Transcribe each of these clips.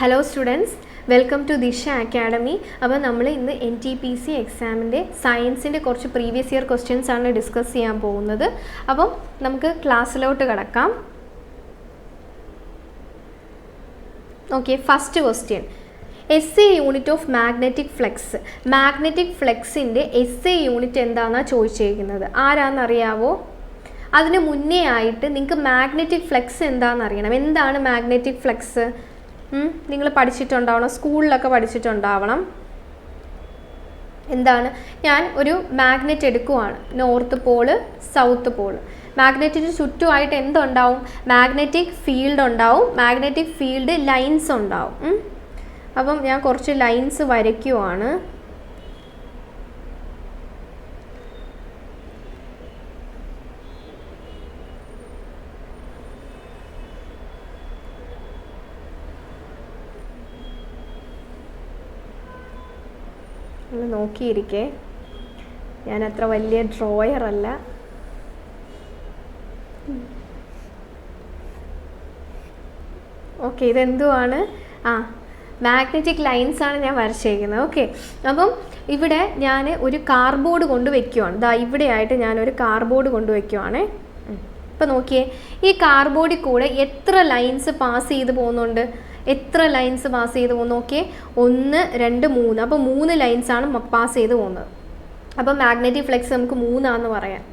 Hello students, welcome to Disha academy. അപ്പോൾ നമ്മൾ ഇന്ന് NTPC എക്സാമിൻ്റെ സയൻസിൻ്റെ കുറച്ച് പ്രീവിയസ് ഇയർ ക്വസ്റ്റ്യൻസ് ആണ് ഡിസ്കസ് ചെയ്യാൻ പോകുന്നത്. അപ്പം നമുക്ക് ക്ലാസ്സിലോട്ട് കിടക്കാം. Okay, first question, SI unit of magnetic flux. Magnetic ഫ്ലെക്സിൻ്റെ SI യൂണിറ്റ് എന്താണെന്നാണ് ചോദിച്ചിരിക്കുന്നത്. ആരാന്നറിയാവോ? അതിന് മുന്നേ ആയിട്ട് നിങ്ങൾക്ക് മാഗ്നറ്റിക് ഫ്ലെക്സ് എന്താണെന്ന് അറിയണം. എന്താണ് മാഗ്നറ്റിക് ഫ്ലെക്സ്? നിങ്ങൾ പഠിച്ചിട്ടുണ്ടാവണം, സ്കൂളിലൊക്കെ പഠിച്ചിട്ടുണ്ടാവണം. എന്താണ്? ഞാൻ ഒരു മാഗ്നറ്റ് എടുക്കുവാണ്, നോർത്ത് പോള് സൗത്ത് പോള്. മാഗ്നറ്റിന് ചുറ്റുമായിട്ട് എന്തുണ്ടാവും? മാഗ്നറ്റിക് ഫീൽഡ് ഉണ്ടാവും. മാഗ്നറ്റിക് ഫീൽഡ് ലൈൻസ് ഉണ്ടാവും. അപ്പം ഞാൻ കുറച്ച് ലൈൻസ് വരയ്ക്കുവാണ്. നോക്കിയിരിക്കേ, ഞാൻ അത്ര വലിയ ഡ്രോയർ അല്ല. ഓക്കെ, ഇതെന്തുവാണ്? മാഗ്നറ്റിക് ലൈൻസ് ആണ് ഞാൻ വരച്ചേക്കുന്നത്. ഓക്കെ, അപ്പം ഇവിടെ ഞാൻ ഒരു കാർഡ്ബോർഡ് കൊണ്ട് വയ്ക്കുവാണ്. ദാ ഇവിടെയായിട്ട് ഞാനൊരു കാർഡ്ബോർഡ് കൊണ്ട് വയ്ക്കുവാണേ. ഇപ്പം നോക്കിയേ, ഈ കാർഡ്ബോർഡിൽ കൂടെ എത്ര ലൈൻസ് പാസ് ചെയ്ത് പോകുന്നുണ്ട്? എത്ര ലൈൻസ് പാസ് ചെയ്ത് പോകുന്നു? നോക്കിയേ, 1 2 3. അപ്പോൾ 3 ലൈൻസാണ് പാസ് ചെയ്ത് പോകുന്നത്. അപ്പോൾ മാഗ്നറ്റിക് ഫ്ലെക്സ് നമുക്ക് 3 പറയാം.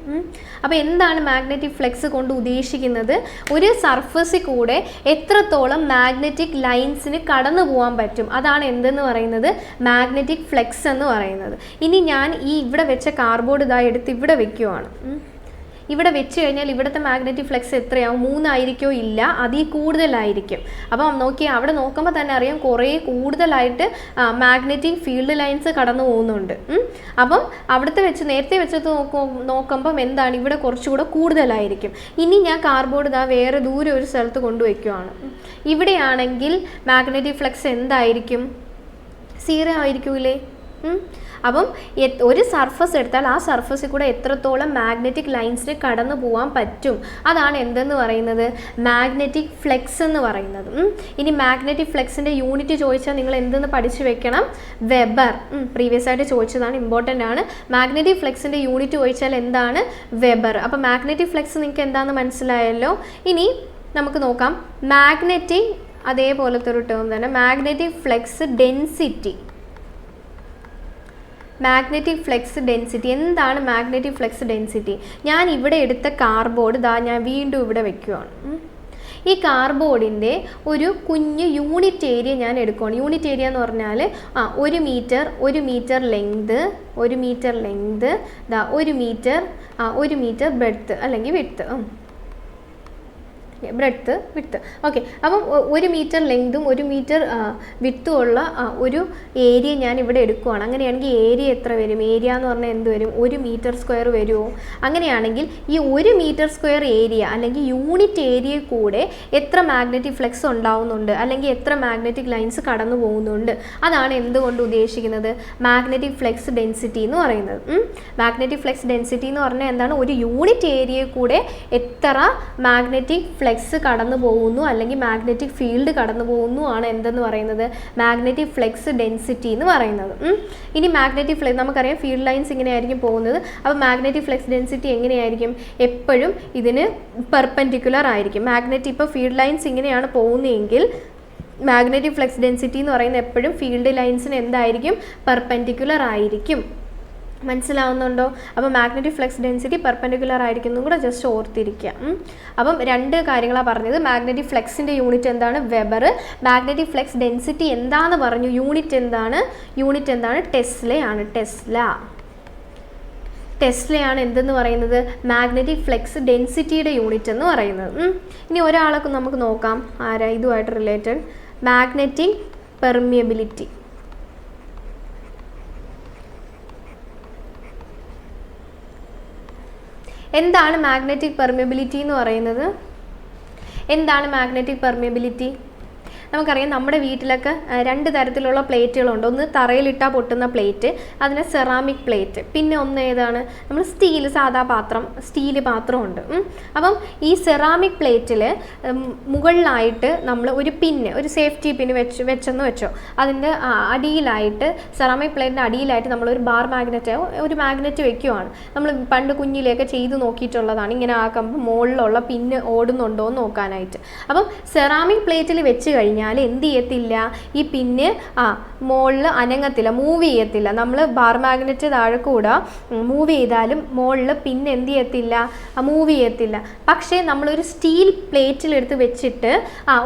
അപ്പോൾ എന്താണ് മാഗ്നറ്റിക് ഫ്ലെക്സ് കൊണ്ട് ഉദ്ദേശിക്കുന്നത്? ഒരു സർഫസിൽ കൂടെ എത്രത്തോളം മാഗ്നറ്റിക് ലൈൻസിന് കടന്നു പോകാൻ പറ്റും, അതാണ് എന്തെന്ന് പറയുന്നത്? മാഗ്നറ്റിക് ഫ്ലെക്സ് എന്ന് പറയുന്നത്. ഇനി ഞാൻ ഈ ഇവിടെ വെച്ച കാർഡ്ബോർഡ് ഇതാ എടുത്ത് ഇവിടെ വെക്കുവാണ്. ഇവിടെ വെച്ച് കഴിഞ്ഞാൽ ഇവിടുത്തെ മാഗ്നറ്റിക് ഫ്ലെക്സ് എത്രയാവും? 3 ആയിരിക്കോ? ഇല്ല, അതിൽ കൂടുതലായിരിക്കും. അപ്പം നോക്കിയാൽ അവിടെ നോക്കുമ്പോൾ തന്നെ അറിയാം, കുറേ കൂടുതലായിട്ട് മാഗ്നറ്റിക് ഫീൽഡ് ലൈൻസ് കടന്നു പോകുന്നുണ്ട്. അപ്പം അവിടുത്തെ വെച്ച് നേരത്തെ വെച്ചത് നോക്കുമ്പം എന്താണ്? ഇവിടെ കുറച്ചുകൂടെ കൂടുതലായിരിക്കും. ഇനി ഞാൻ കാർഡ്ബോർഡ് ഇതാ വേറെ ദൂരെ ഒരു സ്ഥലത്ത് കൊണ്ടുവയ്ക്കുവാണ്. ഇവിടെയാണെങ്കിൽ മാഗ്നറ്റിക് ഫ്ലെക്സ് എന്തായിരിക്കും? 0 ആയിരിക്കൂലേ? അപ്പം ഒരു സർഫസ് എടുത്താൽ ആ സർഫസിൽ കൂടെ എത്രത്തോളം മാഗ്നറ്റിക് ലൈൻസിന് കടന്നു പോകാൻ പറ്റും, അതാണ് എന്തെന്ന് പറയുന്നത്? മാഗ്നറ്റിക് ഫ്ലെക്സ് എന്ന് പറയുന്നത്. ഇനി മാഗ്നറ്റിക് ഫ്ലെക്സിൻ്റെ യൂണിറ്റ് ചോദിച്ചാൽ നിങ്ങൾ എന്തെന്ന് പഠിച്ചു വെക്കണം? വെബർ. പ്രീവിയസ് ആയിട്ട് ചോദിച്ചതാണ്, ഇമ്പോർട്ടൻ്റ് ആണ്. മാഗ്നറ്റിക് ഫ്ലെക്സിൻ്റെ യൂണിറ്റ് ചോദിച്ചാൽ എന്താണ്? വെബർ. അപ്പോൾ മാഗ്നറ്റിക് ഫ്ലെക്സ് നിങ്ങൾക്ക് എന്താണെന്ന് മനസ്സിലായല്ലോ. ഇനി നമുക്ക് നോക്കാം മാഗ്നറ്റിക്, അതേപോലത്തെ ഒരു ടേം തന്നെ, magnetic flex density. Magnetic flex density എന്താണ്? മാഗ്നറ്റിക് ഫ്ലെക്സ് ഡെൻസിറ്റി, ഞാൻ ഇവിടെ എടുത്ത കാർഡ്ബോർഡ് ഇതാ ഞാൻ വീണ്ടും ഇവിടെ വെക്കുവാണ്. ഈ കാർഡ്ബോർഡിൻ്റെ ഒരു കുഞ്ഞ് യൂണിറ്റ് ഏരിയ ഞാൻ എടുക്കുകയാണ്. യൂണിറ്റ് ഏരിയ എന്ന് പറഞ്ഞാൽ 1 metre length, 1 metre length, 1 metre breadth അല്ലെങ്കിൽ വിഡ്ത്ത്, ബ്രെഡ്ത്ത് വിഡ്ത്ത്. ഓക്കെ, അപ്പം 1 മീറ്റർ ലെങ്തും 1 മീറ്റർ വിഡ്ത്തും ഉള്ള ഒരു ഏരിയ ഞാൻ ഇവിടെ എടുക്കുവാണ്. അങ്ങനെയാണെങ്കിൽ ഏരിയ എത്ര വരും? ഏരിയ എന്ന് പറഞ്ഞാൽ എന്ത് വരും? 1 മീറ്റർ സ്ക്വയർ വരുമോ? അങ്ങനെയാണെങ്കിൽ ഈ 1 മീറ്റർ സ്ക്വയർ ഏരിയ അല്ലെങ്കിൽ യൂണിറ്റ് ഏരിയയിൽ കൂടെ എത്ര മാഗ്നറ്റിക് ഫ്ലെക്സ് ഉണ്ടാവുന്നുണ്ട്, അല്ലെങ്കിൽ എത്ര മാഗ്നറ്റിക് ലൈൻസ് കടന്നു പോകുന്നുണ്ട്, അതാണ് എന്തുകൊണ്ട് ഉദ്ദേശിക്കുന്നത്? മാഗ്നറ്റിക് ഫ്ലെക്സ് ഡെൻസിറ്റി എന്ന് പറയുന്നത്. മാഗ്നറ്റിക് ഫ്ലെക്സ് ഡെൻസിറ്റി എന്ന് പറഞ്ഞാൽ എന്താണ്? ഒരു യൂണിറ്റ് ഏരിയയിൽ കൂടെ എത്ര മാഗ്നറ്റിക് ഫ്ലെക്സ് കടന്നു പോകുന്നു അല്ലെങ്കിൽ മാഗ്നറ്റിക് ഫീൽഡ് കടന്നു പോകുന്നു ആണ് എന്തെന്ന് പറയുന്നത്? മാഗ്നറ്റിക് ഫ്ലെക്സ് ഡെൻസിറ്റി എന്ന് പറയുന്നത്. ഇനി മാഗ്നറ്റിക് ഫ്ലെക്സ് നമുക്കറിയാം, ഫീൽഡ് ലൈൻസ് ഇങ്ങനെയായിരിക്കും പോകുന്നത്. അപ്പോൾ മാഗ്നറ്റിക് ഫ്ലെക്സ് ഡെൻസിറ്റി എങ്ങനെയായിരിക്കും? എപ്പോഴും ഇതിന് പെർപെൻഡിക്കുലർ ആയിരിക്കും. ഇപ്പോൾ ഫീൽഡ് ലൈൻസ് ഇങ്ങനെയാണ് പോകുന്നതെങ്കിൽ മാഗ്നറ്റിക് ഫ്ലെക്സ് ഡെൻസിറ്റി എന്ന് പറയുന്നത് എപ്പോഴും ഫീൽഡ് ലൈൻസിന് എന്തായിരിക്കും? പെർപെൻഡിക്കുലർ ആയിരിക്കും. മനസ്സിലാവുന്നുണ്ടോ? അപ്പോൾ മാഗ്നറ്റിക് ഫ്ലെക്സ് ഡെൻസിറ്റി പെർപെൻഡിക്കുലർ ആയിരിക്കും കൂടെ ജസ്റ്റ് ഓർത്തിരിക്കുക. അപ്പം 2 കാര്യങ്ങളാണ് പറഞ്ഞത്. മാഗ്നറ്റിക് ഫ്ലെക്സിൻ്റെ യൂണിറ്റ് എന്താണ്? വെബർ. മാഗ്നറ്റിക് ഫ്ലെക്സ് ഡെൻസിറ്റി എന്താണെന്ന് പറഞ്ഞു. യൂണിറ്റ് എന്താണ്? ടെസ്ലയാണ്. ടെസ്ലയാണ് എന്തെന്ന് പറയുന്നത്? മാഗ്നറ്റിക് ഫ്ലെക്സ് ഡെൻസിറ്റിയുടെ യൂണിറ്റ് എന്ന് പറയുന്നത്. ഇനി ഒരാളൊക്കെ നമുക്ക് നോക്കാം, ആരാ ഇതുമായിട്ട് റിലേറ്റഡ്? Magnetic permeability. എന്താണ് മാഗ്നറ്റിക് പെർമിയബിലിറ്റി എന്ന് പറയുന്നത്? എന്താണ് മാഗ്നറ്റിക് പെർമിയബിലിറ്റി? നമുക്കറിയാം നമ്മുടെ വീട്ടിലൊക്കെ രണ്ട് തരത്തിലുള്ള പ്ലേറ്റുകളുണ്ട്. ഒന്ന് തറയിലിട്ടാൽ പൊട്ടുന്ന പ്ലേറ്റ്, അതിന് സെറാമിക് പ്ലേറ്റ്. പിന്നെ ഒന്ന് ഏതാണ്, നമ്മൾ സാധാ പാത്രം, സ്റ്റീൽ പാത്രമുണ്ട്. അപ്പം ഈ സെറാമിക് പ്ലേറ്റിൽ മുകളിലായിട്ട് നമ്മൾ ഒരു സേഫ്റ്റി പിന്ന് വെച്ചെന്ന് വെച്ചോ. അതിൻ്റെ അടിയിലായിട്ട്, സെറാമിക് പ്ലേറ്റിൻ്റെ അടിയിലായിട്ട് നമ്മളൊരു ഒരു മാഗ്നറ്റ് വെക്കുവാണ്. നമ്മൾ പണ്ട് കുഞ്ഞിലേക്ക് ചെയ്ത് നോക്കിയിട്ടുള്ളതാണ്. ഇങ്ങനെ ആക്കുമ്പോൾ മുകളിലുള്ള പിന്ന് ഓടുന്നുണ്ടോ എന്ന് നോക്കാനായിട്ട്. അപ്പം സെറാമിക് പ്ലേറ്റിൽ വെച്ച് കഴിഞ്ഞാൽ എന്ത് ചെയ്യത്തില്ല, ഈ പിന്ന് മുകളിൽ അനങ്ങത്തില്ല, മൂവ് ചെയ്യത്തില്ല. നമ്മൾ ബാർ മാഗ്നറ്റ് താഴെ കൂടെ മൂവ് ചെയ്താലും മുകളിൽ പിന്നെ എന്ത് ചെയ്യത്തില്ല, മൂവ് ചെയ്യത്തില്ല. പക്ഷേ നമ്മളൊരു സ്റ്റീൽ പ്ലേറ്റിലെടുത്ത് വെച്ചിട്ട്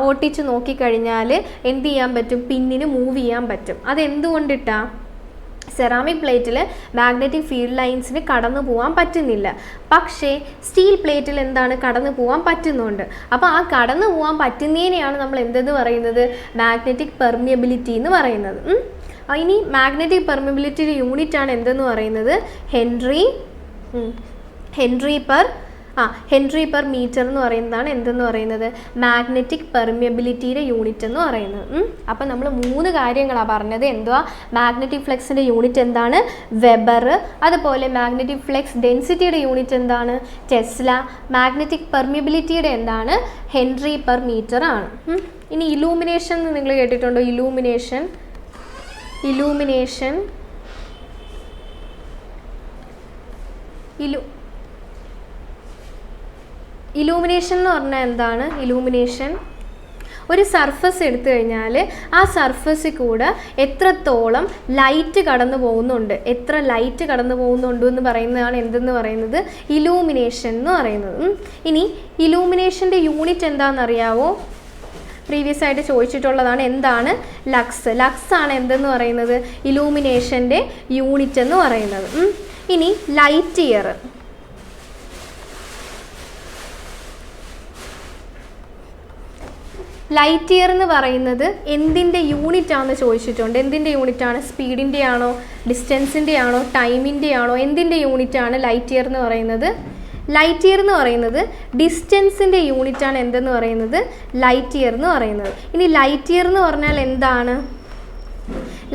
ഓട്ടിച്ച് നോക്കിക്കഴിഞ്ഞാൽ എന്ത് ചെയ്യാൻ പറ്റും, പിന്നിന് മൂവ് ചെയ്യാൻ പറ്റും. അതെന്തുകൊണ്ടിട്ടാണ്? സെറാമിക് പ്ലേറ്റിൽ മാഗ്നറ്റിക് ഫീൽഡ് ലൈൻസിന് കടന്നു പോകാൻ പറ്റുന്നില്ല. പക്ഷേ സ്റ്റീൽ പ്ലേറ്റിൽ എന്താണ്, കടന്നു പോകാൻ പറ്റുന്നുണ്ട്. അപ്പോൾ ആ കടന്നു പോകാൻ പറ്റുന്നതിനെയാണ് നമ്മൾ എന്തെന്ന് പറയുന്നത്, മാഗ്നറ്റിക് പെർമിയബിലിറ്റി എന്ന് പറയുന്നത്. ഇനി മാഗ്നറ്റിക് പെർമിയബിലിറ്റിയുടെ യൂണിറ്റ് ആണ് എന്തെന്ന് പറയുന്നത്, ഹെൻറി പെർ മീറ്റർ എന്ന് പറയുന്നതാണ് എന്തെന്ന് പറയുന്നത്, മാഗ്നറ്റിക് പെർമിയബിലിറ്റിയുടെ യൂണിറ്റ് എന്ന് പറയുന്നത്. അപ്പം നമ്മൾ 3 കാര്യങ്ങളാണ് പറഞ്ഞത്. എന്തുവാ, മാഗ്നറ്റിക് ഫ്ലക്സിൻ്റെ യൂണിറ്റ് എന്താണ്, വെബർ. അതുപോലെ മാഗ്നറ്റിക് ഫ്ലക്സ് ഡെൻസിറ്റിയുടെ യൂണിറ്റ് എന്താണ്, ടെസ്ല. മാഗ്നറ്റിക് പെർമിയബിലിറ്റിയുടെ എന്താണ്, ഹെൻറി പെർ മീറ്റർ ആണ്. ഇനി ഇലൂമിനേഷൻ നിങ്ങൾ കേട്ടിട്ടുണ്ടോ? ഇലൂമിനേഷൻ എന്ന് പറഞ്ഞാൽ എന്താണ്? ഒരു സർഫസ് എടുത്തു കഴിഞ്ഞാൽ ആ സർഫസിൽ കൂടെ എത്രത്തോളം ലൈറ്റ് കടന്നു പോകുന്നുണ്ട്, എന്ന് പറയുന്നതാണ് എന്തെന്ന് പറയുന്നത്, ഇലൂമിനേഷൻ എന്ന് പറയുന്നത്. ഇനി ഇലൂമിനേഷൻ്റെ യൂണിറ്റ് എന്താണെന്നറിയാവോ? പ്രീവിയസ് ആയിട്ട് ചോദിച്ചിട്ടുള്ളതാണ്. എന്താണ്? ലക്സ് ആണ് എന്തെന്ന് പറയുന്നത്, ഇലൂമിനേഷൻ്റെ യൂണിറ്റ് എന്ന് പറയുന്നത്. ഇനി ലൈറ്റ് ഇയർ എന്ന് പറയുന്നത് എന്തിൻ്റെ യൂണിറ്റ് ആണെന്ന് ചോദിച്ചിട്ടുണ്ട്. എന്തിൻ്റെ യൂണിറ്റ് ആണ്? സ്പീഡിൻ്റെ ആണോ, ഡിസ്റ്റൻസിൻ്റെ ആണോ, ടൈമിൻ്റെ ആണോ, എന്തിൻ്റെ യൂണിറ്റ് ആണ് ലൈറ്റ് ഇയർ എന്ന് പറയുന്നത്? ലൈറ്റ് ഇയർ എന്ന് പറയുന്നത് ഡിസ്റ്റൻസിൻ്റെ യൂണിറ്റ് ആണ് എന്തെന്ന് പറയുന്നത്, ലൈറ്റ് ഇയർ എന്ന് പറയുന്നത്. ഇനി ലൈറ്റ് ഇയർ എന്ന് പറഞ്ഞാൽ എന്താണ്?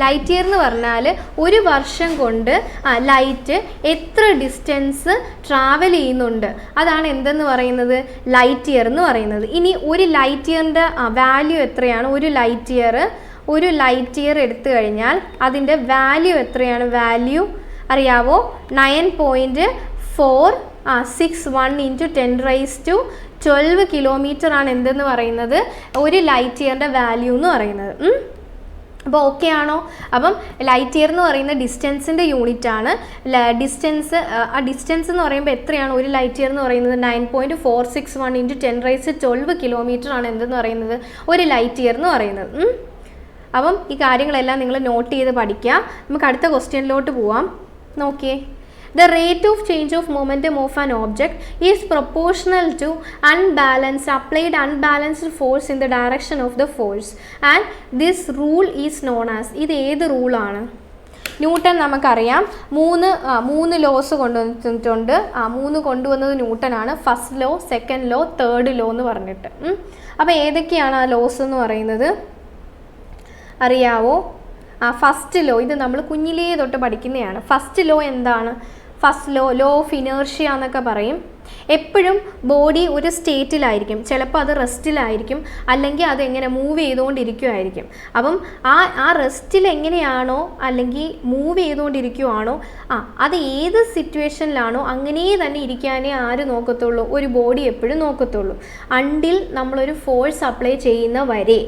ലൈറ്റ് ഇയർ എന്ന് പറഞ്ഞാൽ ഒരു വർഷം കൊണ്ട് ലൈറ്റ് എത്ര ഡിസ്റ്റൻസ് ട്രാവൽ ചെയ്യുന്നുണ്ട്, അതാണ് എന്തെന്ന് പറയുന്നത്, ലൈറ്റ് ഇയർ എന്ന് പറയുന്നത്. ഇനി ഒരു ലൈറ്റ് ഇയറിൻ്റെ വാല്യൂ എത്രയാണ്? ഒരു ലൈറ്റ് ഇയർ എടുത്തു കഴിഞ്ഞാൽ അതിൻ്റെ വാല്യൂ എത്രയാണ്? വാല്യൂ അറിയാവോ? 9.461 × 10⁻12 കിലോമീറ്റർ ആണ് എന്തെന്ന് പറയുന്നത്, ഒരു ലൈറ്റ് ഇയറിൻ്റെ വാല്യൂ എന്ന് പറയുന്നത്. അപ്പോൾ ഓക്കെ ആണോ? അപ്പം ലൈറ്റ് ഇയർ എന്ന് പറയുന്ന ഡിസ്റ്റൻസിൻ്റെ യൂണിറ്റ് ആണ്. ഡിസ്റ്റൻസ് എന്ന് പറയുമ്പോൾ എത്രയാണ്? ഒരു ലൈറ്റ് ഇയർ എന്ന് പറയുന്നത് 9.461 × 10⁻12 കിലോമീറ്റർ ആണ് എന്തെന്ന് പറയുന്നത്, ഒരു ലൈറ്റ് ഇയർ എന്ന് പറയുന്നത്. അപ്പം ഈ കാര്യങ്ങളെല്ലാം നിങ്ങൾ നോട്ട് ചെയ്ത് പഠിക്കുക. നമുക്ക് അടുത്ത ക്വസ്റ്റ്യനിലോട്ട് പോവാം. നോക്കിയേ, the rate of change of momentum of an object is proportional to applied unbalanced force in the direction of the force, and this rule is known as, ഇത് ഏത് റൂളാണ്? ന്യൂട്ടൺ നമുക്കറിയാം. മൂന്ന് ലോസ് കൊണ്ടുവന്നിട്ടുണ്ട്. 3 കൊണ്ടുവന്നത് ന്യൂട്ടനാണ്. First law, second law, third law എന്ന് പറഞ്ഞിട്ട്. അപ്പോൾ ഏതൊക്കെയാണ് ആ ലോസ് എന്ന് പറയുന്നത് അറിയാവോ? ഫസ്റ്റ് ലോ, ഇത് നമ്മൾ കുഞ്ഞിലേ തൊട്ട് പഠിക്കുന്നതാണ്. ഫസ്റ്റ് ലോ എന്താണ്? ഫസ്റ്റ് ലോ ഓഫ് ഇനേർഷ്യ എന്നൊക്കെ പറയും. എപ്പോഴും ബോഡി ഒരു സ്റ്റേറ്റിലായിരിക്കും, ചിലപ്പോൾ അത് റെസ്റ്റിലായിരിക്കും, അല്ലെങ്കിൽ അത് എങ്ങനെ മൂവ് ചെയ്തുകൊണ്ടിരിക്കുമായിരിക്കും. അപ്പം ആ റെസ്റ്റിൽ എങ്ങനെയാണോ അല്ലെങ്കിൽ മൂവ് ചെയ്തുകൊണ്ടിരിക്കുവാണോ അത് ഏത് സിറ്റുവേഷനിലാണോ അങ്ങനെ തന്നെ ഇരിക്കാനേ ആര് നോക്കത്തുള്ളൂ, ഒരു ബോഡി എപ്പോഴും നോക്കത്തുള്ളൂ, അണ്ടിൽ നമ്മളൊരു ഫോഴ്സ് അപ്ലൈ ചെയ്യുന്ന വരെ.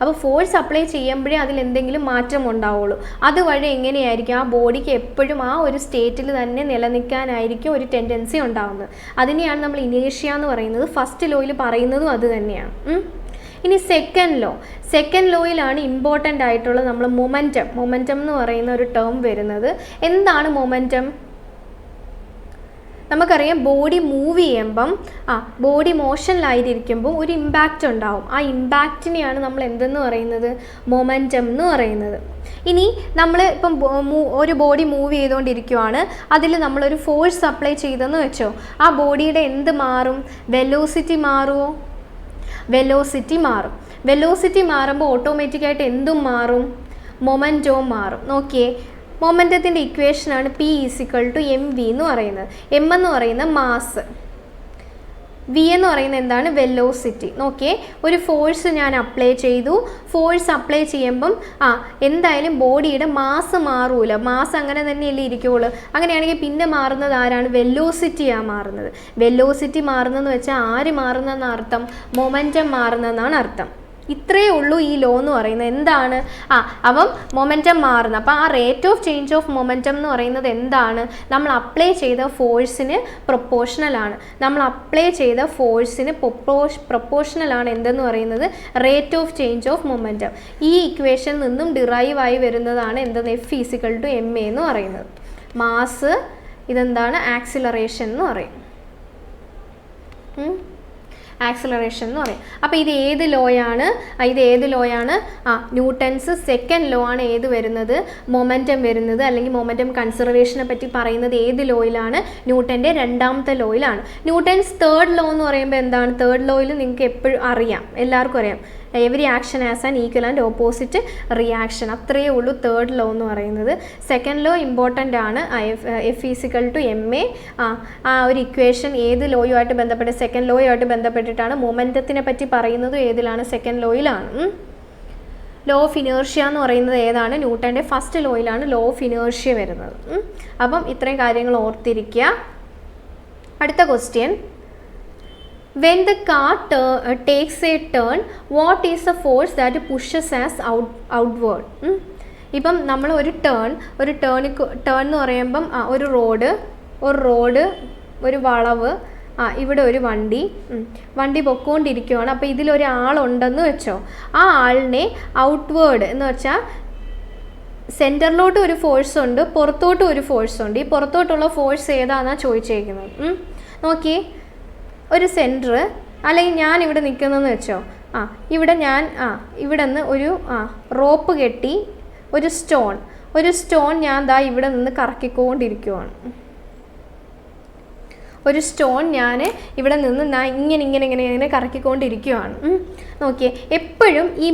അപ്പോൾ ഫോഴ്സ് അപ്ലൈ ചെയ്യുമ്പോഴേ അതിലെന്തെങ്കിലും മാറ്റം ഉണ്ടാവുള്ളൂ. അതുവഴി എങ്ങനെയായിരിക്കും ആ ബോഡിക്ക് എപ്പോഴും ആ ഒരു സ്റ്റേറ്റിൽ തന്നെ നിലനിൽക്കാനായിരിക്കും ഒരു ടെൻഡൻസി ഉണ്ടാകുന്നത്. അതിനെയാണ് നമ്മൾ ഇനേഷ്യ എന്ന് പറയുന്നത്. ഫസ്റ്റ് ലോയിൽ പറയുന്നതും അത് തന്നെയാണ്. ഇനി സെക്കൻഡ് ലോയിലാണ് ഇമ്പോർട്ടൻ്റ് ആയിട്ടുള്ളത് നമ്മൾ മൊമെൻറ്റം എന്ന് പറയുന്ന ഒരു ടേം വരുന്നത്. എന്താണ് മൊമെൻറ്റം? നമുക്കറിയാം ബോഡി മൂവ് ചെയ്യുമ്പം ബോഡി മോഷനിലായിരിക്കുമ്പോൾ ഒരു ഇമ്പാക്റ്റ് ഉണ്ടാവും. ആ ഇമ്പാക്റ്റിനെയാണ് നമ്മൾ എന്തെന്ന് പറയുന്നത്, മൊമെൻറ്റം എന്ന് പറയുന്നത്. ഇനി നമ്മൾ ഇപ്പം ഒരു ബോഡി മൂവ് ചെയ്തുകൊണ്ടിരിക്കുവാണ്, അതിൽ നമ്മളൊരു ഫോഴ്സ് അപ്ലൈ ചെയ്തെന്ന് വെച്ചോ, ആ ബോഡിയുടെ എന്ത് മാറും? വെലോസിറ്റി മാറുമോ? വെലോസിറ്റി മാറും. വെലോസിറ്റി മാറുമ്പോൾ ഓട്ടോമാറ്റിക്കായിട്ട് എന്തും മാറും, മൊമെൻറ്റവും മാറും. നോക്കിയേ, മൊമെൻറ്റത്തിൻ്റെ ഇക്വേഷനാണ് P = mv എന്ന് പറയുന്നത്. m എന്ന് പറയുന്നത് മാസ്, v എന്ന് പറയുന്നത് എന്താണ്, വെലോസിറ്റി. നോക്കിയേ, ഒരു ഫോഴ്സ് ഞാൻ അപ്ലൈ ചെയ്തു. ഫോഴ്സ് അപ്ലൈ ചെയ്യുമ്പം എന്തായാലും ബോഡിയുടെ മാസ് മാറൂല, മാസ് അങ്ങനെ തന്നെയല്ലേ ഇരിക്കുള്ളൂ. അങ്ങനെയാണെങ്കിൽ പിന്നെ മാറുന്നത് ആരാണ്, വെലോസിറ്റിയാണ് മാറുന്നത്. വെലോസിറ്റി മാറുന്നതെന്ന് വെച്ചാൽ ആര് മാറുന്നതെന്ന് അർത്ഥം, മൊമെൻറ്റം മാറുന്നതെന്നാണ് അർത്ഥം. ഇത്രയേ ഉള്ളൂ ഈ ലോ എന്ന് പറയുന്നത്. എന്താണ്, അപ്പം മൊമെൻറ്റം മാറുന്നത്. അപ്പോൾ ആ rate of change of momentum എന്ന് പറയുന്നത് എന്താണ്, നമ്മൾ അപ്ലൈ ചെയ്ത ഫോഴ്സിന് പ്രൊപ്പോർഷണലാണ്. നമ്മൾ അപ്ലൈ ചെയ്ത ഫോഴ്സിന് പ്രൊപ്പോർഷണലാണ് എന്തെന്ന് പറയുന്നത്, rate of change of momentum. ഈ ഇക്വേഷനിൽ നിന്നും ഡിറൈവ് ആയി വരുന്നതാണ് എന്തെന്ന്, F = ma എന്ന് പറയുന്നത്. മാസ് ഇതെന്താണ്, ആക്സിലറേഷൻ എന്ന് പറയും. ആക്സിലറേഷൻ എന്ന് പറയും. അപ്പോൾ ഇത് ഏത് ലോയാണ്, ന്യൂട്ടൺസ് സെക്കൻഡ് ലോ ആണ് ഏത് വരുന്നത്, മൊമെൻറ്റം വരുന്നത്. അല്ലെങ്കിൽ മൊമെൻറ്റം കൺസർവേഷനെ പറ്റി പറയുന്നത് ഏത് ലോയിലാണ്, ന്യൂട്ടൻ്റെ രണ്ടാമത്തെ ലോയിലാണ്. ന്യൂട്ടൺസ് തേർഡ് ലോ എന്ന് പറയുമ്പോൾ എന്താണ്, തേർഡ് ലോയിൽ നിങ്ങൾക്ക് എപ്പോഴും അറിയാം, എല്ലാവർക്കും അറിയാം, every action as an equal and opposite reaction. അത്രയേ ഉള്ളൂ തേർഡ് ലോ എന്ന് പറയുന്നത്. സെക്കൻഡ് ലോ ഇമ്പോർട്ടൻ്റ് ആണ്, F = ma. ആ ഒരു ഇക്വേഷൻ ഏത് ലോയുമായിട്ട് ബന്ധപ്പെട്ട്, സെക്കൻഡ് ലോയുമായിട്ട് ബന്ധപ്പെട്ടിട്ടാണ്. മൊമെൻറ്റത്തിനെ പറ്റി പറയുന്നത് ഏതിലാണ്, സെക്കൻഡ് ലോയിലാണ്. ലോ ഓഫ് ഇനേർഷ്യ എന്ന് പറയുന്നത് ഏതാണ്, ന്യൂട്ടൻ്റെ ഫസ്റ്റ് ലോയിലാണ് ലോ ഓഫ് ഇനേർഷ്യ വരുന്നത്. അപ്പം ഇത്രയും കാര്യങ്ങൾ ഓർത്തിരിക്കുക. അടുത്ത question, when the car takes a turn, what is the force that pushes us outward? ഇപ്പം നമ്മൾ ഒരു ടേൺ എന്ന് പറയുമ്പം ഒരു റോഡ്, ഒരു വളവ്, ഇവിടെ ഒരു വണ്ടി പൊക്കോണ്ടിരിക്കുകയാണ്. അപ്പോൾ ഇതിലൊരാളുണ്ടെന്ന് വെച്ചോ, ആ ആളിനെ ഔട്ട്വേർഡ് എന്ന് വെച്ചാൽ സെൻറ്ററിലോട്ട് ഒരു ഫോഴ്സ് ഉണ്ട്, പുറത്തോട്ടും ഒരു ഫോഴ്സ് ഉണ്ട്. ഈ പുറത്തോട്ടുള്ള ഫോഴ്സ് ഏതാണെന്നാണ് ചോദിച്ചേക്കുന്നത്. നോക്കിയേ, ഒരു സെൻറ്റർ, അല്ലെങ്കിൽ ഞാൻ ഇവിടെ നിൽക്കുന്നതെന്ന് വെച്ചോ, ഇവിടെ ഞാൻ ഇവിടെ നിന്ന് ഒരു റോപ്പ് കെട്ടി ഒരു സ്റ്റോൺ ഞാൻ ദാ ഇവിടെ നിന്ന് കറക്കിക്കൊണ്ടിരിക്കുവാണ്. ഒരു സ്റ്റോൺ ഞാൻ ഇവിടെ നിന്ന് ഇങ്ങനെ കറക്കിക്കൊണ്ടിരിക്കുകയാണ്. നോക്കിയേ, എപ്പോഴും ഈ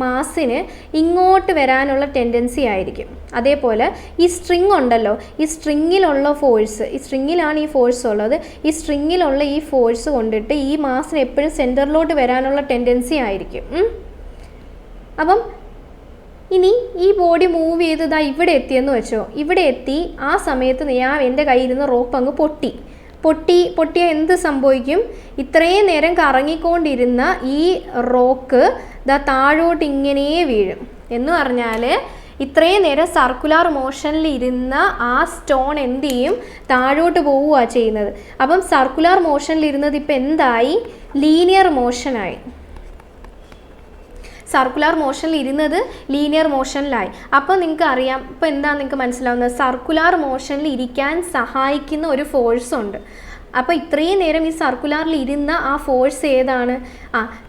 മാസിന് ഇങ്ങോട്ട് വരാനുള്ള ടെൻഡൻസി ആയിരിക്കും. അതേപോലെ ഈ സ്ട്രിങ് ഉണ്ടല്ലോ, ഈ സ്ട്രിങ്ങിലുള്ള ഫോഴ്സ്, ഈ സ്ട്രിങ്ങിലാണ് ഈ ഫോഴ്സ് ഉള്ളത്, ഈ സ്ട്രിങ്ങിലുള്ള ഈ ഫോഴ്സ് കൊണ്ടിട്ട് ഈ മാസിന് എപ്പോഴും സെൻറ്ററിലോട്ട് വരാനുള്ള ടെൻഡൻസി ആയിരിക്കും. അപ്പം ഇനി ഈ ബോഡി മൂവ് ചെയ്ത് ഇവിടെ എത്തിയെന്ന് വെച്ചോ, ഇവിടെ എത്തി, ആ സമയത്ത് ഞാൻ എൻ്റെ കയ്യിൽ നിന്ന് റോപ്പ് അങ്ങ് പൊട്ടിയ എന്ത് സംഭവിക്കും, ഇത്രയും നേരം കറങ്ങിക്കൊണ്ടിരുന്ന ഈ റോക്ക് താഴോട്ട് ഇങ്ങനെ വീഴും. എന്ന് പറഞ്ഞാൽ ഇത്രയും നേരം സർക്കുലർ മോഷനിൽ ഇരുന്ന ആ സ്റ്റോൺ എന്ത് ചെയ്യും, താഴോട്ട് പോവുകയാണ് ചെയ്യുന്നത്. അപ്പം സർക്കുലർ മോഷനിൽ ഇരുന്നത് ഇപ്പം എന്തായി, ലീനിയർ മോഷനായി. സർക്കുലർ മോഷനിൽ ഇരുന്നത് ലീനിയർ മോഷനിലായി. അപ്പോൾ നിങ്ങൾക്ക് അറിയാം, ഇപ്പോൾ എന്താണ് നിങ്ങൾക്ക് മനസ്സിലാവുന്നത്, സർക്കുലർ മോഷനിൽ ഇരിക്കാൻ സഹായിക്കുന്ന ഒരു ഫോഴ്സ് ഉണ്ട്. അപ്പോൾ ഇത്രയും നേരം ഈ സർക്കുലറിൽ ഇരുന്ന ആ ഫോഴ്സ് ഏതാണ്,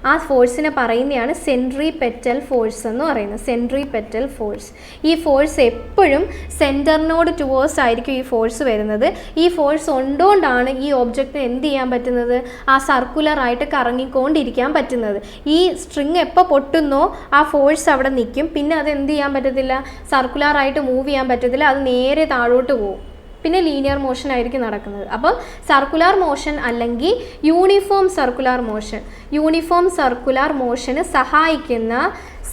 ആ ഫോഴ്സിനെ പറയുന്നതാണ് സെൻട്രിപെറ്റൽ ഫോഴ്സ് എന്ന് പറയുന്നത്. Centripetal force. ഈ ഫോഴ്സ് എപ്പോഴും സെൻറ്ററിനോട് ടുവേഴ്സ് ആയിരിക്കും ഈ ഫോഴ്സ് വരുന്നത്. ഈ ഫോഴ്സ് ഉണ്ടോണ്ടാണ് ഈ ഒബ്ജക്റ്റിന് എന്ത് ചെയ്യാൻ പറ്റുന്നത്, ആ സർക്കുലറായിട്ട് കറങ്ങിക്കൊണ്ടിരിക്കാൻ പറ്റുന്നത്. ഈ സ്ട്രിങ് എപ്പോൾ പൊട്ടുന്നോ ആ ഫോഴ്സ് അവിടെ നിൽക്കും, പിന്നെ അത് എന്ത് ചെയ്യാൻ പറ്റത്തില്ല, സർക്കുലറായിട്ട് മൂവ് ചെയ്യാൻ പറ്റത്തില്ല, അത് നേരെ താഴോട്ട് പോകും. പിന്നെ ലീനിയർ മോഷൻ ആയിരിക്കും നടക്കുന്നത്. അപ്പം സർക്കുലർ മോഷൻ അല്ലെങ്കിൽ യൂണിഫോം സർക്കുലർ മോഷന്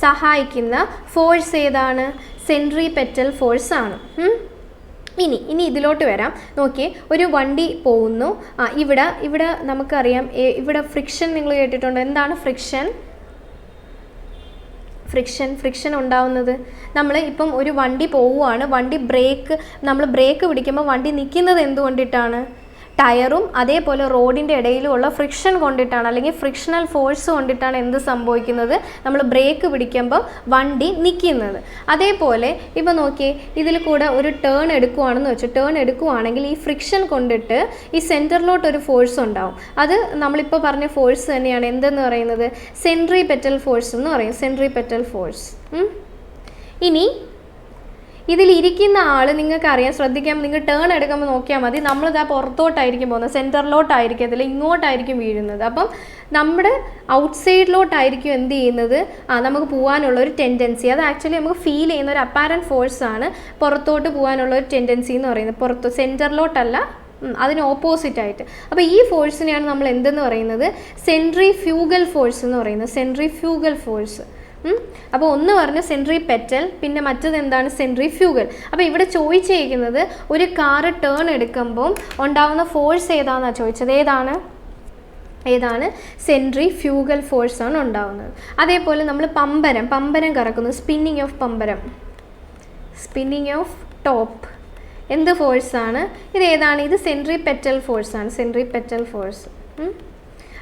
സഹായിക്കുന്ന ഫോഴ്സ് ഏതാണ്, സെൻട്രിപെറ്റൽ ഫോഴ്സ് ആണ്. ഇനി ഇതിലോട്ട് വരാം. നോക്കിയേ, ഒരു വണ്ടി പോകുന്നു. ഇവിടെ നമുക്കറിയാം, ഇവിടെ ഫ്രിക്ഷൻ നിങ്ങൾ കേട്ടിട്ടുണ്ടോ? എന്താണ് ഫ്രിക്ഷൻ ഉണ്ടാവുന്നത്, നമ്മൾ ഇപ്പം ഒരു വണ്ടി പോവുകയാണ്, നമ്മൾ ബ്രേക്ക് പിടിക്കുമ്പോൾ വണ്ടി നിൽക്കുന്നത് എന്തുകൊണ്ടിട്ടാണ്, ടയറും അതേപോലെ റോഡിൻ്റെ ഇടയിലുമുള്ള ഫ്രിക്ഷൻ കൊണ്ടിട്ടാണ്, അല്ലെങ്കിൽ ഫ്രിക്ഷണൽ ഫോഴ്സ് കൊണ്ടിട്ടാണ് എന്ത് സംഭവിക്കുന്നത്, നമ്മൾ ബ്രേക്ക് പിടിക്കുമ്പോൾ വണ്ടി നിൽക്കുന്നത്. അതേപോലെ ഇപ്പോൾ നോക്കിയേ, ഇതിൽ കൂടെ ഒരു ടേൺ എടുക്കുവാണെങ്കിൽ ഈ ഫ്രിക്ഷൻ കൊണ്ടിട്ട് ഈ സെൻറ്ററിലോട്ട് ഒരു ഫോഴ്സ് ഉണ്ടാവും. അത് നമ്മളിപ്പോൾ പറഞ്ഞ ഫോഴ്സ് തന്നെയാണ് എന്തെന്ന് പറയുന്നത്, സെൻട്രിപെറ്റൽ ഫോഴ്സ് എന്ന് പറയും. Centripetal force. ഇനി ഇതിലിരിക്കുന്ന ആൾ നിങ്ങൾക്കറിയാം, ശ്രദ്ധിക്കാൻ നിങ്ങൾ ടേൺ എടുക്കുമ്പോൾ നോക്കിയാൽ മതി, നമ്മളിതാ പുറത്തോട്ടായിരിക്കും പോകുന്നത്, സെൻറ്ററിലോട്ടായിരിക്കത്തില്ല, ഇങ്ങോട്ടായിരിക്കും വീഴുന്നത്. അപ്പം നമ്മുടെ ഔട്ട്സൈഡിലോട്ടായിരിക്കും എന്ത് ചെയ്യുന്നത്, നമുക്ക് പോകാനുള്ള ഒരു ടെൻഡൻസി. അത് ആക്ച്വലി നമുക്ക് ഫീൽ ചെയ്യുന്ന ഒരു അപ്പാരൻറ്റ് ഫോഴ്സാണ് പുറത്തോട്ട് പോകാനുള്ള ഒരു ടെൻഡൻസി എന്ന് പറയുന്നത്. പുറത്ത് സെൻറ്ററിലോട്ടല്ല, അതിന് ഓപ്പോസിറ്റായിട്ട്. അപ്പോൾ ഈ ഫോഴ്സിനെയാണ് നമ്മൾ എന്തെന്ന് പറയുന്നത്, സെൻട്രിഫ്യൂഗൽ ഫോഴ്സ് എന്ന് പറയുന്നത്. Centrifugal force. അപ്പോൾ ഒന്ന് പറഞ്ഞ സെൻട്രിപെറ്റൽ, പിന്നെ മറ്റത് എന്താണ്, സെൻട്രിഫ്യൂഗൽ. അപ്പോൾ ഇവിടെ ചോദിച്ചിരിക്കുന്നത് ഒരു കാറ് ടേൺ എടുക്കുമ്പം ഉണ്ടാകുന്ന ഫോഴ്സ് ഏതാണെന്നാണ് ചോദിച്ചത്. ഏതാണ് സെൻട്രിഫ്യൂഗൽ ഫോഴ്സാണ് ഉണ്ടാകുന്നത്. അതേപോലെ നമ്മൾ പമ്പരം കറക്കുന്നു, സ്പിന്നിങ് ഓഫ് ടോപ്പ്, എന്ത് ഫോഴ്സാണ് ഇത്? ഏതാണ് ഇത്? സെൻട്രിപെറ്റൽ ഫോഴ്സാണ്, സെൻട്രിപെറ്റൽ ഫോഴ്സ്.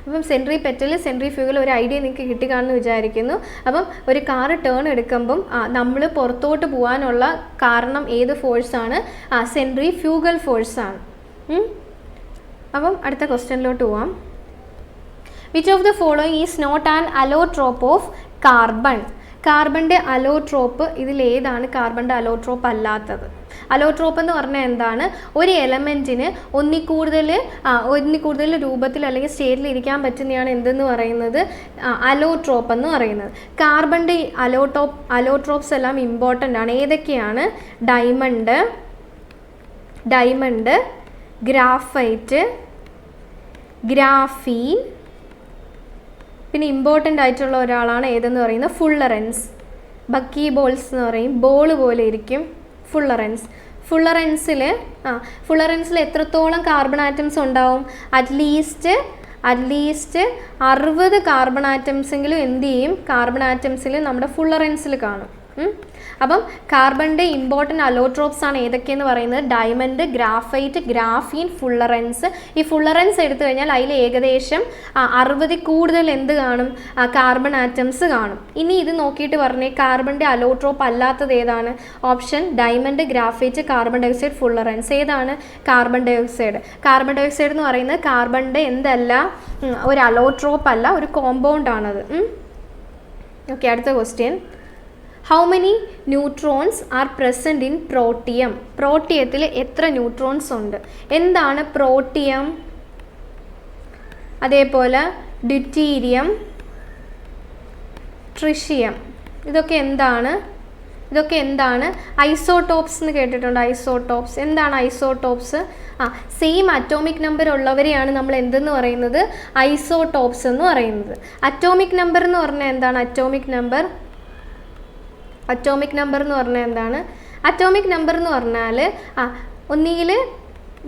അപ്പം സെൻട്രിപെറ്റൽ, സെൻട്രിഫ്യൂഗൽ ഒരു ഐഡിയ നിങ്ങൾക്ക് കിട്ടിക്കാണെന്ന് വിചാരിക്കുന്നു. അപ്പം ഒരു കാറ് ടേൺ എടുക്കുമ്പം നമ്മൾ പുറത്തോട്ട് പോകാനുള്ള കാരണം ഏത് ഫോഴ്സാണ്? സെൻട്രിഫ്യൂഗൽ ഫോഴ്സാണ്. അപ്പം അടുത്ത ക്വസ്റ്റ്യനിലോട്ട് പോവാം. Which of the following is not an allotrope of carbon? കാർബണിൻ്റെ അലോട്രോപ്പ് ഇതിലേതാണ് കാർബണിൻ്റെ അലോട്രോപ്പ് അല്ലാത്തത്? അലോട്രോപ്പ് എന്ന് പറഞ്ഞാൽ എന്താണ്? ഒരു എലമെൻറ്റിന് ഒന്നിക്കൂടുതൽ രൂപത്തിൽ അല്ലെങ്കിൽ സ്റ്റേറ്റിൽ ഇരിക്കാൻ പറ്റുന്നതാണ് എന്തെന്ന് പറയുന്നത്? അലോട്രോപ്പ് എന്ന് പറയുന്നത്. കാർബണിൻ്റെ അലോട്രോപ്സ് എല്ലാം ഇമ്പോർട്ടൻ്റ് ആണ്. ഏതൊക്കെയാണ്? ഡയമണ്ട്, ഗ്രാഫൈറ്റ്, ഗ്രാഫീൻ, പിന്നെ ഇമ്പോർട്ടൻ്റ് ആയിട്ടുള്ള ഒരാളാണ് ഏതെന്ന് പറയുന്നത്? ഫുള്ളറൻസ്. ബക്കി ബോൾസ് എന്ന് പറയും, ബോൾ പോലെ ഇരിക്കും ഫുള്ളറൻസിൽ എത്രത്തോളം കാർബൺ ആറ്റംസ് ഉണ്ടാവും? അറ്റ്ലീസ്റ്റ് 60 കാർബൺ ആറ്റംസെങ്കിലും എന്ത് ചെയ്യും? കാർബൺ ആറ്റംസിൽ നമ്മുടെ ഫുള്ളറൻസിൽ കാണും. അപ്പം കാർബണിൻ്റെ ഇമ്പോർട്ടൻ്റ് അലോട്രോപ്സ് ആണ് ഏതൊക്കെയെന്ന് പറയുന്നത്? Diamond, graphite, graphene, fullerenes. ഈ ഫുള്ളറൻസ് എടുത്തു കഴിഞ്ഞാൽ അതിൽ ഏകദേശം 60 കൂടുതൽ എന്ത് കാണും? കാർബൺ ആറ്റംസ് കാണും. ഇനി ഇത് നോക്കിയിട്ട് പറഞ്ഞേ, കാർബണിൻ്റെ അലോട്രോപ്പ് അല്ലാത്തത് ഏതാണ്? Option diamond, graphite, carbon dioxide, fullerenes. ഏതാണ്? Carbon dioxide. കാർബൺ ഡയോക്സൈഡ് എന്ന് പറയുന്നത് കാർബണിൻ്റെ എന്തല്ല, ഒരു അലോട്രോപ്പ് അല്ല, ഒരു കോമ്പൗണ്ട് ആണത്. ഓക്കെ, അടുത്ത question. How many neutrons are present in protium? പ്രോട്ടിയത്തിൽ എത്ര ന്യൂട്രോൺസ് ഉണ്ട്? എന്താണ് പ്രോട്ടിയം? അതേപോലെ ഡ്യൂറ്റീരിയം, ട്രിഷിയം, ഇതൊക്കെ എന്താണ്? ഐസോടോപ്സ് എന്ന് കേട്ടിട്ടുണ്ട്. ഐസോടോപ്സ് എന്താണ്? ഐസോടോപ്സ് സെയിം അറ്റോമിക് നമ്പർ ഉള്ളവരെയാണ് നമ്മൾ എന്തെന്ന് പറയുന്നത്? ഐസോടോപ്സ് എന്ന് പറയുന്നത്. അറ്റോമിക് നമ്പർ എന്ന് പറഞ്ഞാൽ എന്താണ്? അറ്റോമിക് നമ്പർ എന്ന് പറഞ്ഞാൽ എന്താണ്? അറ്റോമിക് നമ്പർ എന്ന് പറഞ്ഞാൽ ഒന്നുകിൽ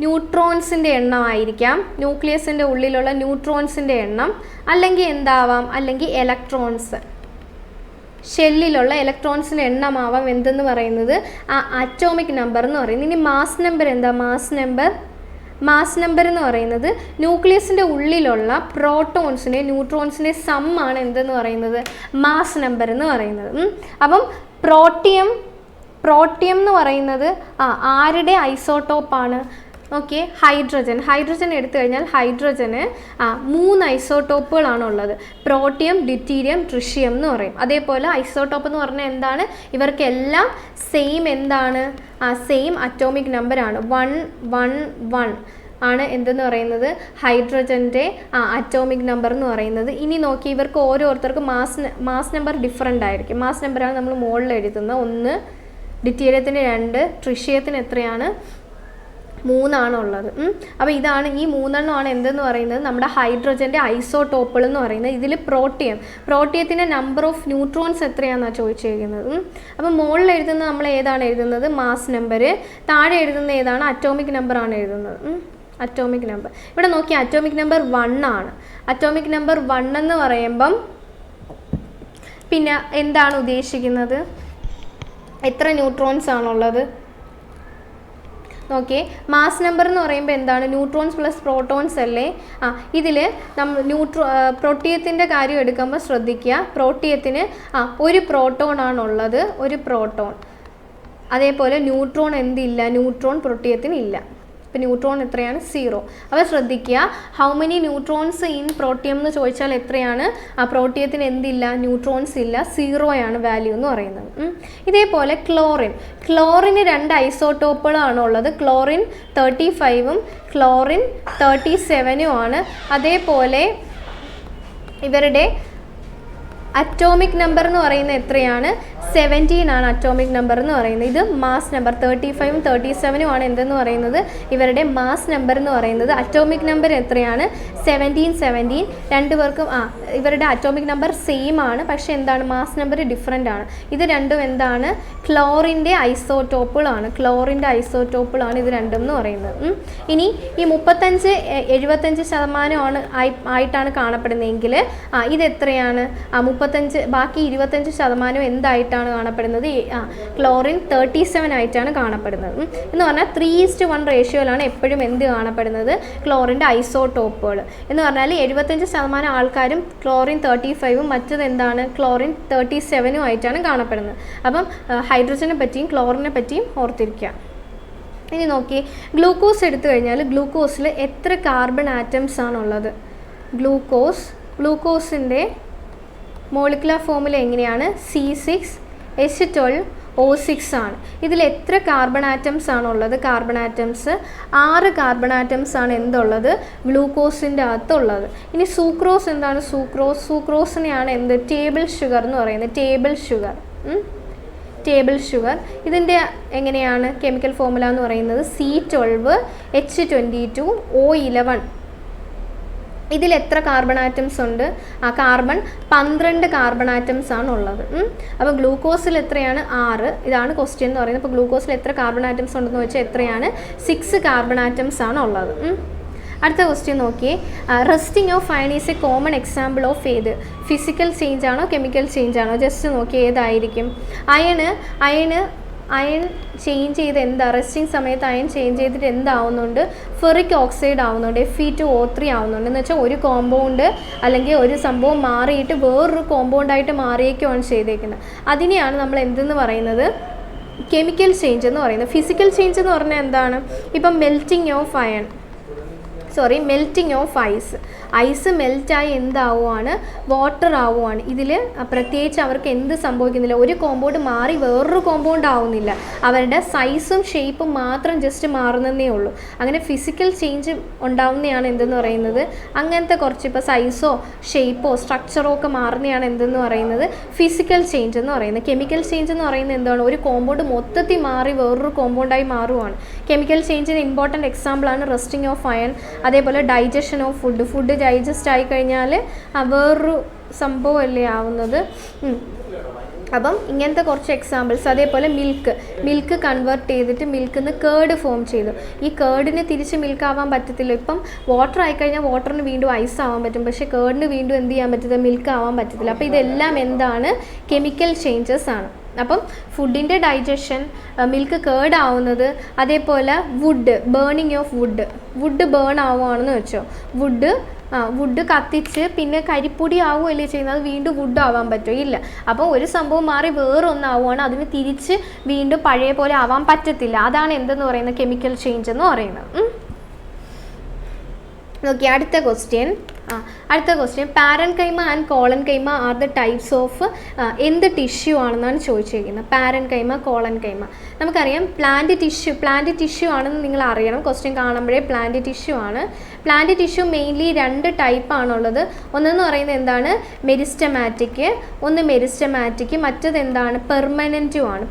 ന്യൂട്രോൺസിൻ്റെ എണ്ണം ആയിരിക്കാം, ന്യൂക്ലിയസിൻ്റെ ഉള്ളിലുള്ള ന്യൂട്രോൺസിൻ്റെ എണ്ണം, അല്ലെങ്കിൽ എന്താവാം, അല്ലെങ്കിൽ ഇലക്ട്രോൺസ്, ഷെല്ലിലുള്ള ഇലക്ട്രോൺസിൻ്റെ എണ്ണമാവാം എന്തെന്ന് പറയുന്നത് അറ്റോമിക് നമ്പർ എന്ന് പറയുന്നത്. ഇനി മാസ് നമ്പർ എന്താ? മാസ് നമ്പർ എന്ന് പറയുന്നത് ന്യൂക്ലിയസിൻ്റെ ഉള്ളിലുള്ള പ്രോട്ടോൺസിനെ ന്യൂട്രോൺസിനെ സമ്മാണ് എന്തെന്ന് പറയുന്നത്? മാസ് നമ്പർ എന്ന് പറയുന്നത്. അപ്പം പ്രോട്ടിയം എന്ന് പറയുന്നത് ആരുടെ ഐസോട്ടോപ്പാണ്? ഓക്കെ, ഹൈഡ്രജൻ എടുത്തു കഴിഞ്ഞാൽ ഹൈഡ്രജന് 3 ഐസോട്ടോപ്പുകളാണുള്ളത്. പ്രോട്ടിയം, ഡ്യൂറ്റീരിയം, ട്രിഷിയം എന്ന് പറയും. അതേപോലെ ഐസോട്ടോപ്പ് എന്ന് പറഞ്ഞാൽ എന്താണ്? ഇവർക്കെല്ലാം സെയിം എന്താണ്? സെയിം അറ്റോമിക് നമ്പറാണ്. 111 ആണ് എന്തെന്ന് പറയുന്നത്? ഹൈഡ്രജൻ്റെ അറ്റോമിക് നമ്പർ എന്ന് പറയുന്നത്. ഇനി നോക്കി, ഇവർക്ക് ഓരോരുത്തർക്കും മാസ് നമ്പർ ഡിഫറെൻ്റ് ആയിരിക്കും. മാസ് നമ്പറാണ് നമ്മൾ മുകളിൽ എഴുതുന്നത്. 1, ഡ്യൂറ്റീരിയത്തിന് 2, ട്രിഷിയത്തിന് എത്രയാണ്? 3 ആണുള്ളത്. അപ്പോൾ ഇതാണ്, ഈ 3 എണ്ണമാണ് എന്തെന്ന് പറയുന്നത്? നമ്മുടെ ഹൈഡ്രജൻ്റെ ഐസോടോപ്പുകൾ എന്ന് പറയുന്നത്. ഇതിൽ പ്രോട്ടിയത്തിൻ്റെ നമ്പർ ഓഫ് ന്യൂട്രോൺസ് എത്രയാണെന്നാണ് ചോദിച്ചിരിക്കുന്നത്. അപ്പോൾ മുകളിൽ എഴുതുന്നത് നമ്മൾ ഏതാണ് എഴുതുന്നത്? Mass number. താഴെ എഴുതുന്ന ഏതാണ്? അറ്റോമിക് നമ്പർ ആണ് എഴുതുന്നത്. അറ്റോമിക് നമ്പർ ഇവിടെ നോക്കി, അറ്റോമിക് നമ്പർ 1 ആണ്. അറ്റോമിക് നമ്പർ 1 എന്ന് പറയുമ്പം പിന്നെ എന്താണ് ഉദ്ദേശിക്കുന്നത്? എത്ര ന്യൂട്രോൺസ് ആണുള്ളത്? ഓക്കെ, മാസ് നമ്പർ എന്ന് പറയുമ്പോൾ എന്താണ്? ന്യൂട്രോൺസ് പ്ലസ് പ്രോട്ടോൺസ് അല്ലേ? ഇതിൽ നമ്മൾ പ്രോട്ടിയത്തിൻ്റെ കാര്യം എടുക്കുമ്പോൾ ശ്രദ്ധിക്കുക, പ്രോട്ടിയത്തിന് ഒരു പ്രോട്ടോൺ ആണുള്ളത്, ഒരു പ്രോട്ടോൺ. അതേപോലെ ന്യൂട്രോൺ എന്തില്ല? ന്യൂട്രോൺ പ്രോട്ടിയത്തിന് ഇല്ല. അപ്പോൾ ന്യൂട്രോൺ എത്രയാണ്? 0. അപ്പോൾ ശ്രദ്ധിക്കുക, how many neutrons in protium എന്ന് ചോദിച്ചാൽ എത്രയാണ്? ആ പ്രോട്ടിയത്തിന് എന്തില്ല? ന്യൂട്രോൺസ് ഇല്ല, 0 ആണ് വാല്യൂ എന്ന് പറയുന്നത്. ഇതേപോലെ ക്ലോറിന് 2 ഐസോട്ടോപ്പുകളാണ് ഉള്ളത്. ക്ലോറിൻ 35ഉം ക്ലോറിൻ 37ഉം ആണ്. അതേപോലെ ഇവരുടെ അറ്റോമിക് നമ്പർ എന്ന് പറയുന്നത് എത്രയാണ്? 17 ആണ് അറ്റോമിക് നമ്പർ എന്ന് പറയുന്നത്. ഇത് മാസ് നമ്പർ. 35ഉം 37ഉം ആണ് എന്തെന്ന് പറയുന്നത്? ഇവരുടെ മാസ് നമ്പർ എന്ന് പറയുന്നത്. അറ്റോമിക് നമ്പർ എത്രയാണ്? 17. രണ്ടുപേർക്കും ഇവരുടെ അറ്റോമിക് നമ്പർ സെയിം ആണ്, പക്ഷേ എന്താണ്? മാസ് നമ്പർ ഡിഫറെൻ്റ് ആണ്. ഇത് രണ്ടും എന്താണ്? ക്ലോറിൻ്റെ ഐസോട്ടോപ്പുകളാണ്. ഇത് രണ്ടും എന്ന് പറയുന്നത്. ഇനി ഈ 35-75% ആയിട്ടാണ് കാണപ്പെടുന്നതെങ്കിൽ ഇതെത്രയാണ്? 35, ബാക്കി 25% എന്തായിട്ടാണ് കാണപ്പെടുന്നത്? ക്ലോറിൻ 37 ആയിട്ടാണ് കാണപ്പെടുന്നത്. എന്ന് പറഞ്ഞാൽ 3:1 റേഷ്യോയിലാണ് എപ്പോഴും എന്ത് കാണപ്പെടുന്നത്? ക്ലോറിൻ്റെ ഐസോട്ടോപ്പുകൾ. എന്ന് പറഞ്ഞാൽ 75% ആൾക്കാരും ക്ലോറിൻ 35ഉം മറ്റത് എന്താണ്? ക്ലോറിൻ 37ഉം ആയിട്ടാണ് കാണപ്പെടുന്നത്. അപ്പം ഹൈഡ്രജനെ പറ്റിയും ക്ലോറിനെ പറ്റിയും ഓർത്തിരിക്കുക. ഇനി നോക്കി, ഗ്ലൂക്കോസ് എടുത്തു കഴിഞ്ഞാൽ ഗ്ലൂക്കോസിൽ എത്ര കാർബൺ ആറ്റംസ് ആണുള്ളത്? ഗ്ലൂക്കോസിൻ്റെ മോളിക്കുലർ ഫോമുല എങ്ങനെയാണ്? C6H12O6 ആണ്. ഇതിൽ എത്ര കാർബൺ ആറ്റംസ് ആണുള്ളത്? 6 കാർബൺ ആറ്റംസ് ആണ് എന്തുള്ളത്? ഗ്ലൂക്കോസിൻ്റെ അകത്തുള്ളത്. ഇനി സൂക്രോസ് എന്താണ്? സൂക്രോസിനെയാണ് എന്ത്? ടേബിൾ ഷുഗർ എന്ന് പറയുന്നത്. Table sugar. ഇതിൻ്റെ എങ്ങനെയാണ് കെമിക്കൽ ഫോമുല എന്ന് പറയുന്നത്? C12H22O11. ഇതിൽ എത്ര കാർബൺ ആറ്റംസ് ഉണ്ട്? കാർബൺ 12 കാർബൺ ആറ്റംസ് ആണ് ഉള്ളത്. അപ്പോൾ ഗ്ലൂക്കോസിൽ എത്രയാണ്? 6. ഇതാണ് ക്വസ്റ്റ്യൻ എന്ന് പറയുന്നത്. അപ്പോൾ ഗ്ലൂക്കോസിൽ എത്ര കാർബൺ ആറ്റംസ് ഉണ്ടെന്ന് വെച്ചാൽ എത്രയാണ്? 6 കാർബൺ ആറ്റംസ് ആണ് ഉള്ളത്. അടുത്ത ക്വസ്റ്റ്യൻ നോക്കിയേ. Rusting of iron is A common example of ഏത്? ഫിസിക്കൽ ചേഞ്ച് ആണോ കെമിക്കൽ ചേഞ്ച് ആണോ? ജസ്റ്റ് നോക്കി ഏതായിരിക്കും? അയൺ ചേഞ്ച് ചെയ്ത് എന്താ? റെസ്റ്റിംഗ് സമയത്ത് അയൺ ചേഞ്ച് ചെയ്തിട്ട് എന്താവുന്നുണ്ട്? ഫെറിക് ഓക്സൈഡ് ആവുന്നുണ്ട്, Fe2O3 ആവുന്നുണ്ട്. എന്ന് വെച്ചാൽ ഒരു കോമ്പൗണ്ട് അല്ലെങ്കിൽ ഒരു സംഭവം മാറിയിട്ട് വേറൊരു കോമ്പൗണ്ടായിട്ട് മാറിയേക്കുമാണ് ചെയ്തേക്കുന്നത്. അതിനെയാണ് നമ്മൾ എന്തെന്ന് പറയുന്നത്? കെമിക്കൽ ചേഞ്ച് എന്ന് പറയുന്നത്. ഫിസിക്കൽ ചേഞ്ച് എന്ന് പറഞ്ഞാൽ എന്താണ്? ഇപ്പം മെൽറ്റിംഗ് ഓഫ് ഐസ് മെൽറ്റായി എന്താവുകയാണ്? വാട്ടർ ആവുകയാണ്. ഇതിൽ പ്രത്യേകിച്ച് അവർക്ക് എന്ത് സംഭവിക്കുന്നില്ല, ഒരു കോമ്പൗണ്ട് മാറി വേറൊരു കോമ്പൗണ്ട് ആവുന്നില്ല, അവരുടെ സൈസും ഷേപ്പും മാത്രം ജസ്റ്റ് മാറുന്നതേ ഉള്ളൂ. അങ്ങനെ ഫിസിക്കൽ ചേഞ്ച് ഉണ്ടാവുന്നതാണ് എന്തെന്ന് പറയുന്നത്? അങ്ങനത്തെ കുറച്ച് ഇപ്പോൾ സൈസോ ഷേപ്പോ സ്ട്രക്ചറോ ഒക്കെ മാറുന്നതാണ് എന്തെന്ന് പറയുന്നത്? ഫിസിക്കൽ ചേഞ്ച് എന്ന് പറയുന്നത്. കെമിക്കൽ ചേഞ്ച് എന്ന് പറയുന്നത് എന്താണ്? ഒരു കോമ്പൗണ്ട് മൊത്തത്തിൽ മാറി വേറൊരു കോമ്പൗണ്ടായി മാറുകയാണ്. കെമിക്കൽ ചേഞ്ചിന് ഇമ്പോർട്ടൻറ്റ് എക്സാമ്പിളാണ് റസ്റ്റിംഗ് ഓഫ് അയൺ. അതേപോലെ ഡൈജഷൻ ഓഫ് ഫുഡ് ഡൈജസ്റ്റ് ആയി കഴിഞ്ഞാൽ വേറൊരു സംഭവമല്ലേ ആവുന്നത്. അപ്പം ഇങ്ങനത്തെ കുറച്ച് എക്സാമ്പിൾസ്. അതേപോലെ മിൽക്ക് കൺവേർട്ട് ചെയ്തിട്ട് മിൽക്കിൽ നിന്ന് കേർഡ് ഫോം ചെയ്തു. ഈ കേർഡിന് തിരിച്ച് മിൽക്ക് ആവാൻ പറ്റത്തില്ല. ഇപ്പം വാട്ടർ ആയിക്കഴിഞ്ഞാൽ വാട്ടറിന് വീണ്ടും ഐസ് ആവാൻ പറ്റും, പക്ഷേ കേർഡിന് വീണ്ടും എന്ത് ചെയ്യാൻ പറ്റത്തില്ല? മിൽക്ക് ആവാൻ പറ്റത്തില്ല. അപ്പോൾ ഇതെല്ലാം എന്താണ്? കെമിക്കൽ ചേഞ്ചസ് ആണ്. അപ്പം ഫുഡിൻ്റെ ഡൈജഷൻ, മിൽക്ക് കേർഡ് ആവുന്നത്, അതേപോലെ ബേണിങ് ഓഫ് വുഡ് ബേൺ ആവുകയാണെന്ന് വെച്ചോ. വുഡ് കത്തിച്ച് പിന്നെ കരിപ്പൊടി ആവുകയല്ലേ ചെയ്യുന്നത്, അത് വീണ്ടും വുഡ് ആവാൻ പറ്റുമോ? ഇല്ല. അപ്പോൾ ഒരു സംഭവം മാറി വേറൊന്നാവുകയാണ്, അതിന് തിരിച്ച് വീണ്ടും പഴയ പോലെ ആവാൻ പറ്റത്തില്ല. അതാണ് എന്തെന്ന് പറയുന്നത്? കെമിക്കൽ ചേഞ്ച് എന്ന് പറയുന്നത്. നോക്കി അടുത്ത question. Parenchyma and collenchyma are the types of എന്ത് ടിഷ്യൂ ആണെന്നാണ് ചോദിച്ചിരിക്കുന്നത്. Parenchyma, collenchyma. നമുക്കറിയാം പ്ലാന്റ് ടിഷ്യൂ ആണെന്ന് നിങ്ങൾ അറിയണം. ക്വസ്റ്റ്യൻ കാണുമ്പോഴേ പ്ലാന്റ് ടിഷ്യൂ ആണ്. പ്ലാന്റ് ടിഷ്യൂ മെയിൻലി 2 ടൈപ്പാണുള്ളത്. ഒന്നെന്ന് പറയുന്നത് എന്താണ്? മെരിസ്റ്റമാറ്റിക്, മറ്റത് എന്താണ്? പെർമനൻറ്റും ആണ്.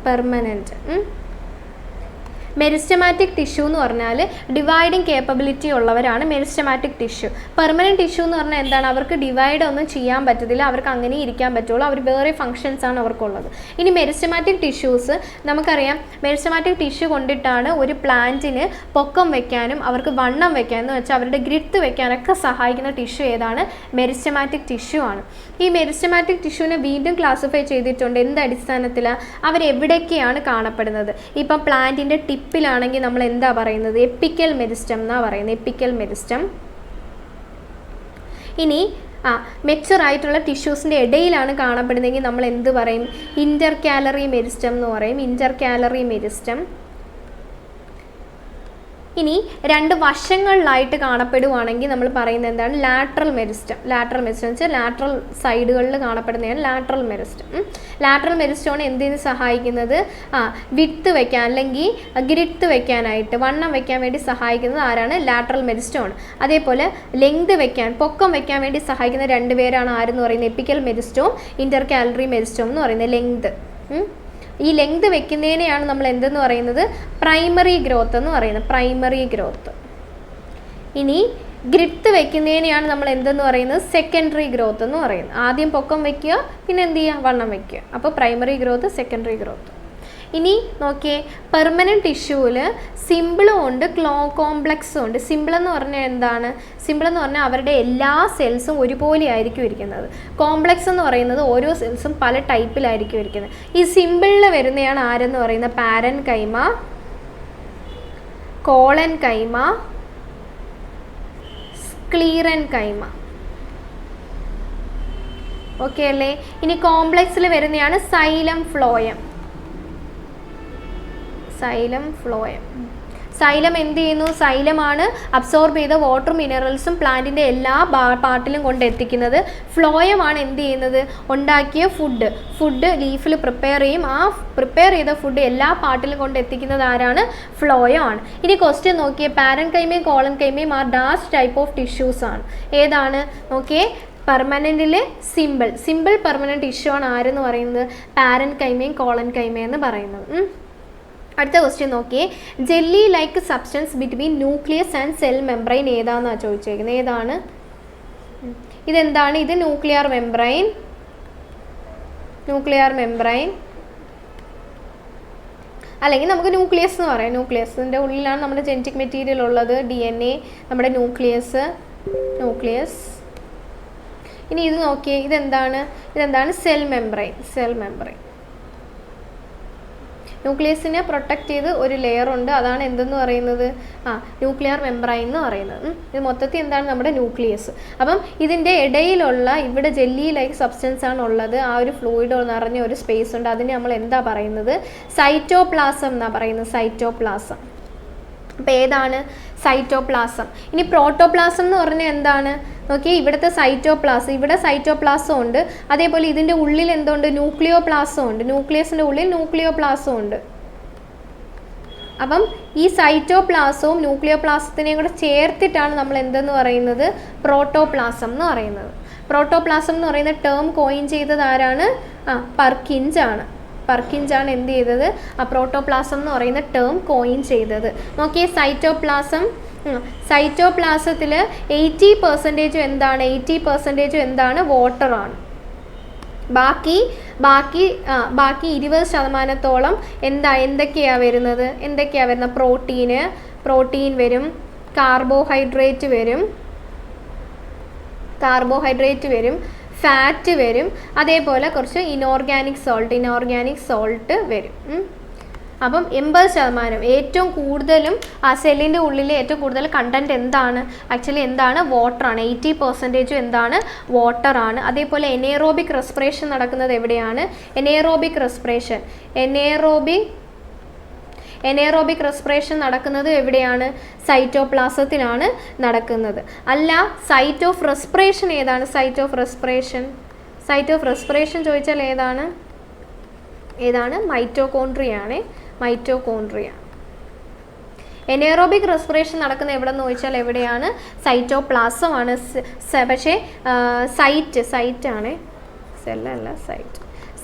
മെരിസ്റ്റമാറ്റിക് ടിഷ്യൂ എന്ന് പറഞ്ഞാൽ ഡിവൈഡിങ് കേപ്പബിലിറ്റി ഉള്ളവരാണ് മെരിസ്റ്റമാറ്റിക് ടിഷ്യൂ. പെർമനൻറ്റ് ടിഷ്യൂ എന്ന് പറഞ്ഞാൽ എന്താണ്? അവർക്ക് ഡിവൈഡ് ഒന്നും ചെയ്യാൻ പറ്റത്തില്ല, അവർക്ക് അങ്ങനെ ഇരിക്കാൻ പറ്റുള്ളൂ, അവർ വേറെ ഫങ്ഷൻസ് ആണ് അവർക്കുള്ളത്. ഇനി മെരിസ്റ്റമാറ്റിക് ടിഷ്യൂസ് നമുക്കറിയാം, മെരിസ്റ്റമാറ്റിക് ടിഷ്യൂ കൊണ്ടിട്ടാണ് ഒരു പ്ലാന്റിന് പൊക്കം വെക്കാനും അവർക്ക് വണ്ണം വെക്കാനും എന്ന് വെച്ചാൽ അവരുടെ ഗ്രിത്ത് വെക്കാനൊക്കെ സഹായിക്കുന്ന ടിഷ്യൂ ഏതാണ്? മെരിസ്റ്റമാറ്റിക് ടിഷ്യൂ ആണ്. ഈ മെരിസ്റ്റമാറ്റിക് ടിഷ്യൂവിനെ വീണ്ടും ക്ലാസിഫൈ ചെയ്തിട്ടുണ്ട്. എന്ത് അടിസ്ഥാനത്തിലാണ്? അവരെവിടേക്കാണ് കാണപ്പെടുന്നത്? ഇപ്പം പ്ലാന്റിൻ്റെ ടിപ്പിലാണെങ്കിൽ നമ്മൾ എന്താ പറയുന്നത്? എപ്പിക്കൽ മെരിസ്റ്റം എന്നാണ് പറയുന്നത്. Epical meristem. ഇനി മെച്ചുർ ആയിട്ടുള്ള ടിഷ്യൂസിൻ്റെ ഇടയിലാണ് കാണപ്പെടുന്നതെങ്കിൽ നമ്മൾ എന്ത് പറയും? ഇന്റർകാലറി മെരിസ്റ്റം എന്ന് പറയും. ഇനി രണ്ട് വശങ്ങളിലായിട്ട് കാണപ്പെടുവാണെങ്കിൽ നമ്മൾ പറയുന്നത് എന്താണ്? Lateral meristem. ലാറ്ററൽ മെരിസ്റ്റം എന്ന് വെച്ചാൽ ലാറ്ററൽ സൈഡുകളിൽ കാണപ്പെടുന്നതാണ് ലാറ്ററൽ മെരിസ്റ്റം. ലാറ്ററൽ മെരിസ്റ്റമാണ് എന്തിനു സഹായിക്കുന്നത്? വിഡ്ത്ത് വയ്ക്കാൻ അല്ലെങ്കിൽ ഗ്രിഡ്ത്ത് വയ്ക്കാനായിട്ട്, വണ്ണം വയ്ക്കാൻ വേണ്ടി സഹായിക്കുന്നത് ആരാണ്? ലാറ്ററൽ മെരിസ്റ്റമാണ്. അതേപോലെ ലെങ്ത് വയ്ക്കാൻ, പൊക്കം വയ്ക്കാൻ വേണ്ടി സഹായിക്കുന്ന രണ്ട് പേരാണ് ആരെന്ന് പറയുന്നത്? എപ്പിക്കൽ മെരിസ്റ്റവും ഇന്റർകാലറി മെരിസ്റ്റവും എന്ന് പറയുന്നത്. ലെങ്ത്, ഈ ലെങ്ത് വെക്കുന്നതിനെയാണ് നമ്മൾ എന്തെന്ന് പറയുന്നത്? പ്രൈമറി ഗ്രോത്ത് എന്ന് പറയുന്നത്. Primary growth. ഇനി ഗ്രിഡ്ത്ത് വെക്കുന്നതിനെയാണ് നമ്മൾ എന്തെന്ന് പറയുന്നത്? സെക്കൻഡറി ഗ്രോത്ത് എന്ന് പറയുന്നത്. ആദ്യം പൊക്കം വയ്ക്കുക, പിന്നെ എന്ത് ചെയ്യുക? വണ്ണം വയ്ക്കുക. അപ്പോൾ പ്രൈമറി ഗ്രോത്ത്, സെക്കൻഡറി ഗ്രോത്ത്. ഇനി നോക്കിയേ, പെർമനൻറ്റ് ടിഷ്യൂവിൽ സിമ്പിളും ഉണ്ട്, കോംപ്ലക്സും ഉണ്ട്. സിമ്പിൾ എന്ന് പറഞ്ഞാൽ എന്താണ്? സിമ്പിൾ എന്ന് പറഞ്ഞാൽ അവരുടെ എല്ലാ സെൽസും ഒരുപോലെ ആയിരിക്കും ഇരിക്കുന്നത്. കോംപ്ലക്സ് എന്ന് പറയുന്നത് ഓരോ സെൽസും പല ടൈപ്പിലായിരിക്കും ഇരിക്കുന്നത്. ഈ സിമ്പിളിൽ വരുന്നതാണ് ആരെന്ന് പറയുന്നത്? പാരൻ കൈമ, കോളൻ കൈമ, സ്ക്ലീറൻ കൈമ. ഓക്കെ അല്ലേ? ഇനി കോംപ്ലക്സിൽ വരുന്നതാണ് xylem phloem. Xylem phloem. Xylem എന്ത് ചെയ്യുന്നു? സൈലമാണ് അബ്സോർബ് ചെയ്ത വാട്ടർ മിനറൽസും പ്ലാന്റിൻ്റെ എല്ലാ പാർട്ടിലും കൊണ്ടെത്തിക്കുന്നത്. ഫ്ലോയമാണ് എന്ത് ചെയ്യുന്നത്? ഉണ്ടാക്കിയ ഫുഡ് ലീഫിൽ പ്രിപ്പയർ ചെയ്യും. ആ പ്രിപ്പയർ ചെയ്ത ഫുഡ് എല്ലാ പാർട്ടിലും കൊണ്ടെത്തിക്കുന്നത് ആരാണ്? ഫ്ലോയം ആണ്. ഇനി ക്വസ്റ്റ്യൻ നോക്കിയേ, പാരൻ കൈമയും കോളൻ കൈമയും are dash type of tissues ആണ്. ഏതാണ്? നോക്കിയേ, പെർമനൻറ്റിലെ സിമ്പിൾ പെർമനൻറ്റ് ടിഷ്യൂ ആണ് ആരെന്ന് പറയുന്നത്? പാരൻ കൈമയും കോളൻ കൈമയെന്ന് പറയുന്നത്. അടുത്ത ക്വസ്റ്റ്യൻ നോക്കിയേ, jelly like substance between nucleus and cell membrane ഏതാണെന്നാണ് ചോദിച്ചേക്കുന്നത്. ഏതാണ്? ഇതെന്താണ്? ഇത് ന്യൂക്ലിയർ മെംബ്രെയിൻ. അല്ലെങ്കിൽ നമുക്ക് ന്യൂക്ലിയസ് എന്ന് പറയാം. ന്യൂക്ലിയസിൻ്റെ ഉള്ളിലാണ് നമ്മുടെ ജെനറ്റിക് മെറ്റീരിയൽ ഉള്ളത്. DNA, നമ്മുടെ ന്യൂക്ലിയസ്. ഇനി ഇത് നോക്കിയേ, ഇതെന്താണ്? Cell membrane. ന്യൂക്ലിയസിനെ പ്രൊട്ടക്റ്റ് ചെയ്ത് ഒരു ലെയർ ഉണ്ട്, അതാണ് എന്തെന്ന് പറയുന്നത്? ന്യൂക്ലിയർ മെംബ്രെയിൻ എന്ന് പറയുന്നത്. ഇത് മൊത്തത്തിൽ എന്താണ്? നമ്മുടെ ന്യൂക്ലിയസ്. അപ്പം ഇതിൻ്റെ ഇടയിലുള്ള ഇവിടെ ജെല്ലി ലൈക്ക് സബ്സ്റ്റൻസ് ആണ് ഉള്ളത്. ആ ഒരു ഫ്ലൂയിഡ് നിറഞ്ഞ ഒരു സ്പേസ് ഉണ്ട്. അതിന് നമ്മൾ എന്താ പറയുന്നത്? സൈറ്റോപ്ലാസം എന്നാണ് പറയുന്നത്. സൈറ്റോപ്ലാസം. അപ്പോൾ ഏതാണ്? സൈറ്റോപ്ലാസം. ഇനി പ്രോട്ടോപ്ലാസം എന്ന് പറഞ്ഞാൽ എന്താണ്? നോക്കിയേ, ഇവിടുത്തെ സൈറ്റോപ്ലാസം, ഇവിടെ സൈറ്റോപ്ലാസം ഉണ്ട്. അതേപോലെ ഇതിൻ്റെ ഉള്ളിൽ എന്തുണ്ട്? ന്യൂക്ലിയോപ്ലാസം ഉണ്ട്. ന്യൂക്ലിയസിൻ്റെ ഉള്ളിൽ ന്യൂക്ലിയോപ്ലാസം ഉണ്ട്. അപ്പം ഈ സൈറ്റോപ്ലാസവും ന്യൂക്ലിയോപ്ലാസത്തിനെയും കൂടെ ചേർത്തിട്ടാണ് നമ്മൾ എന്തെന്ന് പറയുന്നത്? പ്രോട്ടോപ്ലാസം എന്ന് പറയുന്നത്. പ്രോട്ടോപ്ലാസം എന്ന് പറയുന്ന ടേം കോയിൻ ചെയ്തത് ആരാണ്? പർക്കിൻസാണ് എന്ത് ചെയ്തത്? പ്രോട്ടോപ്ലാസം എന്ന് പറയുന്ന ടേം കോയിൻ ചെയ്തത്. നോക്കിയേ, സൈറ്റോപ്ലാസത്തിൽ 80% എന്താണ്? 80% എന്താണ്? വാട്ടറാണ്. ബാക്കി 20% എന്തൊക്കെയാണ് വരുന്നത്? പ്രോട്ടീൻ വരും, കാർബോഹൈഡ്രേറ്റ് വരും, ഫാറ്റ് വരും, അതേപോലെ കുറച്ച് ഇനോർഗാനിക് സോൾട്ട് വരും. അപ്പം 80% ഏറ്റവും കൂടുതലും ആ സെല്ലിൻ്റെ ഉള്ളിൽ ഏറ്റവും കൂടുതൽ കണ്ടൻറ്റ് എന്താണ്? ആക്ച്വലി എന്താണ്? വാട്ടറാണ്. 80% എന്താണ്? വാട്ടറാണ്. അതേപോലെ എനേറോബിക് റെസ്പിറേഷൻ നടക്കുന്നത് എവിടെയാണ്? എനേറോബിക് റെസ്പിറേഷൻ നടക്കുന്നത് എവിടെയാണ്? സൈറ്റോപ്ലാസത്തിലാണ് നടക്കുന്നത്. അല്ല, സൈറ്റ് ഓഫ് റെസ്പിറേഷൻ ഏതാണ്? സൈറ്റ് ഓഫ് റെസ്പിറേഷൻ ചോദിച്ചാൽ ഏതാണ്? മൈറ്റോകോൺട്രിയ. എനേറോബിക് റെസ്പിറേഷൻ നടക്കുന്ന എവിടെന്ന് ചോദിച്ചാൽ എവിടെയാണ്? സൈറ്റോപ്ലാസം ആണ്. പക്ഷേ സൈറ്റ് ആണ്, സെല്ലല്ല, സൈറ്റ്.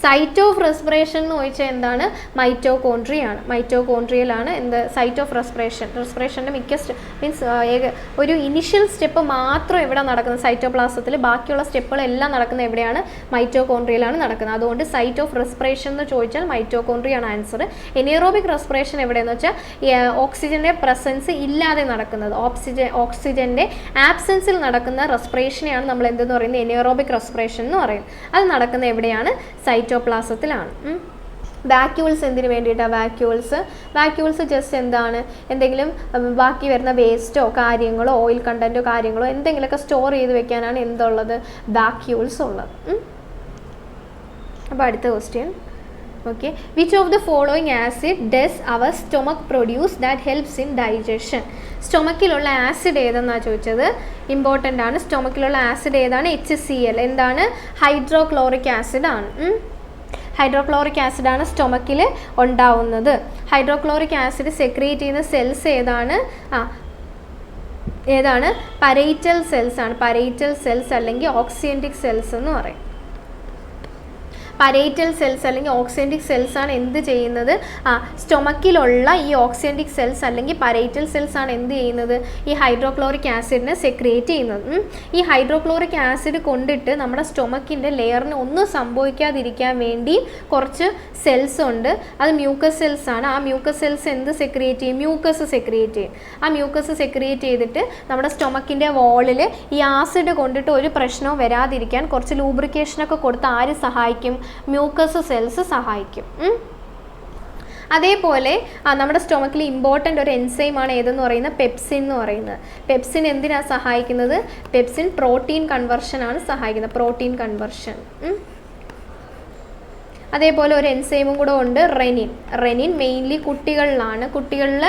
സൈറ്റ് ഓഫ് റെസ്പിറേഷൻ എന്ന് ചോദിച്ചാൽ എന്താണ്? മൈറ്റോകോൺട്രിയാണ്. മൈറ്റോകോൺട്രിയലാണ് സൈറ്റ് ഓഫ് റെസ്പിറേഷൻ്റെ ഒരു ഇനിഷ്യൽ സ്റ്റെപ്പ് മാത്രം എവിടെ നടക്കുന്നത്? സൈറ്റോപ്ലാസത്തിൽ. ബാക്കിയുള്ള സ്റ്റെപ്പുകളെല്ലാം നടക്കുന്നത് എവിടെയാണ്? മൈറ്റോകോൺട്രിയയിലാണ് നടക്കുന്നത്. അതുകൊണ്ട് സൈറ്റ് ഓഫ് റെസ്പിറേഷൻ എന്ന് ചോദിച്ചാൽ മൈറ്റോകോൺട്രിയാണ് ആൻസർ. എനേറോബിക് റെസ്പിറേഷൻ എവിടെയെന്ന് വെച്ചാൽ ഓക്സിജൻ്റെ പ്രസൻസ് ഇല്ലാതെ നടക്കുന്നത്, ഓക്സിജൻ്റെ ആബ്സെൻസിൽ നടക്കുന്ന റെസ്പിറേഷനെയാണ് നമ്മൾ എന്തെന്ന് പറയുന്നത്? എനേറോബിക് റെസ്പിറേഷൻ എന്ന് പറയുന്നത്. അത് നടക്കുന്നത് എവിടെയാണ്? സൈറ്റോപ്ലാസത്തിലാണ്. വാക്യൂൾസ് എന്തിനു വേണ്ടിയിട്ടാണ്? വാക്യൂൾസ് ജസ്റ്റ് എന്തെങ്കിലും ബാക്കി വരുന്ന വേസ്റ്റോ കാര്യങ്ങളോ ഓയിൽ കണ്ടൻറ്റോ കാര്യങ്ങളോ എന്തെങ്കിലുമൊക്കെ സ്റ്റോർ ചെയ്ത് വെക്കാനാണ് എന്തുള്ളത്? വാക്യൂൾസ് ഉള്ളത്. അപ്പോൾ അടുത്ത question, okay, which of the following acid does our stomach produce that helps in digestion? സ്റ്റൊമക്കിലുള്ള ആസിഡ് ഏതെന്നാണ് ചോദിച്ചത്. ഇമ്പോർട്ടൻ്റ് ആണ്. സ്റ്റൊമക്കിലുള്ള ആസിഡ് ഏതാണ്? HCl. എന്താണ്? ഹൈഡ്രോക്ലോറിക് ആസിഡ് ആണ്. ഹൈഡ്രോക്ലോറിക് ആസിഡാണ് സ്റ്റൊമക്കിൽ ഉണ്ടാവുന്നത്. ഹൈഡ്രോക്ലോറിക് ആസിഡ് സെക്രീറ്റ് ചെയ്യുന്ന സെൽസ് ഏതാണ്? ഏതാണ്? പരൈറ്റൽ സെൽസ് ആണ്. പരൈറ്റൽ സെൽസ് അല്ലെങ്കിൽ ഓക്സിയൻറ്റിക് സെൽസ് എന്ന് പറയും. പരൈറ്റൽ സെൽസ് അല്ലെങ്കിൽ ഓക്സിയൻറ്റിക് സെൽസ് ആണ് എന്ത് ചെയ്യുന്നത്? സ്റ്റൊമക്കിലുള്ള ഈ ഓക്സിയൻറ്റിക് സെൽസ് അല്ലെങ്കിൽ പരൈറ്റൽ സെൽസ് ആണ് എന്ത് ചെയ്യുന്നത്? ഈ ഹൈഡ്രോക്ലോറിക് ആസിഡിനെ സെക്രിയേറ്റ് ചെയ്യുന്നത്. ഈ ഹൈഡ്രോക്ലോറിക് ആസിഡ് കൊണ്ടിട്ട് നമ്മുടെ സ്റ്റൊമക്കിൻ്റെ ലെയറിന് ഒന്നും സംഭവിക്കാതിരിക്കാൻ വേണ്ടി കുറച്ച് സെൽസ് ഉണ്ട്. അത് മ്യൂക്കസ് സെൽസ് ആണ്. ആ മ്യൂക്കസ് സെൽസ് എന്ത് സെക്രിയേറ്റ് ചെയ്യും? മ്യൂക്കസ് സെക്രിയേറ്റ് ചെയ്യും. ആ മ്യൂക്കസ് സെക്രിയേറ്റ് ചെയ്തിട്ട് നമ്മുടെ സ്റ്റൊമക്കിൻ്റെ വാളിൽ ഈ ആസിഡ് കൊണ്ടിട്ട് ഒരു പ്രശ്നവും വരാതിരിക്കാൻ കുറച്ച് ലൂബ്രിക്കേഷനൊക്കെ കൊടുത്ത് ആര് സഹായിക്കും? മ്യൂക്കസ് സെൽസ് സഹായിക്കും. അതേപോലെ നമ്മുടെ സ്റ്റൊമക്കിൽ ഇമ്പോർട്ടൻ്റ് ഒരു എൻസൈമാണ് ഏതെന്ന് പറയുന്നത്? പെപ്സിൻ എന്ന് പറയുന്നത്. പെപ്സിൻ എന്തിനാണ് സഹായിക്കുന്നത്? പെപ്സിൻ പ്രോട്ടീൻ കൺവെർഷനാണ് സഹായിക്കുന്നത്. Protein conversion. അതേപോലെ ഒരു എൻസൈമും കൂടെ ഉണ്ട്, റെനിൻ. Renin mainly കുട്ടികളിലാണ്. കുട്ടികളിൽ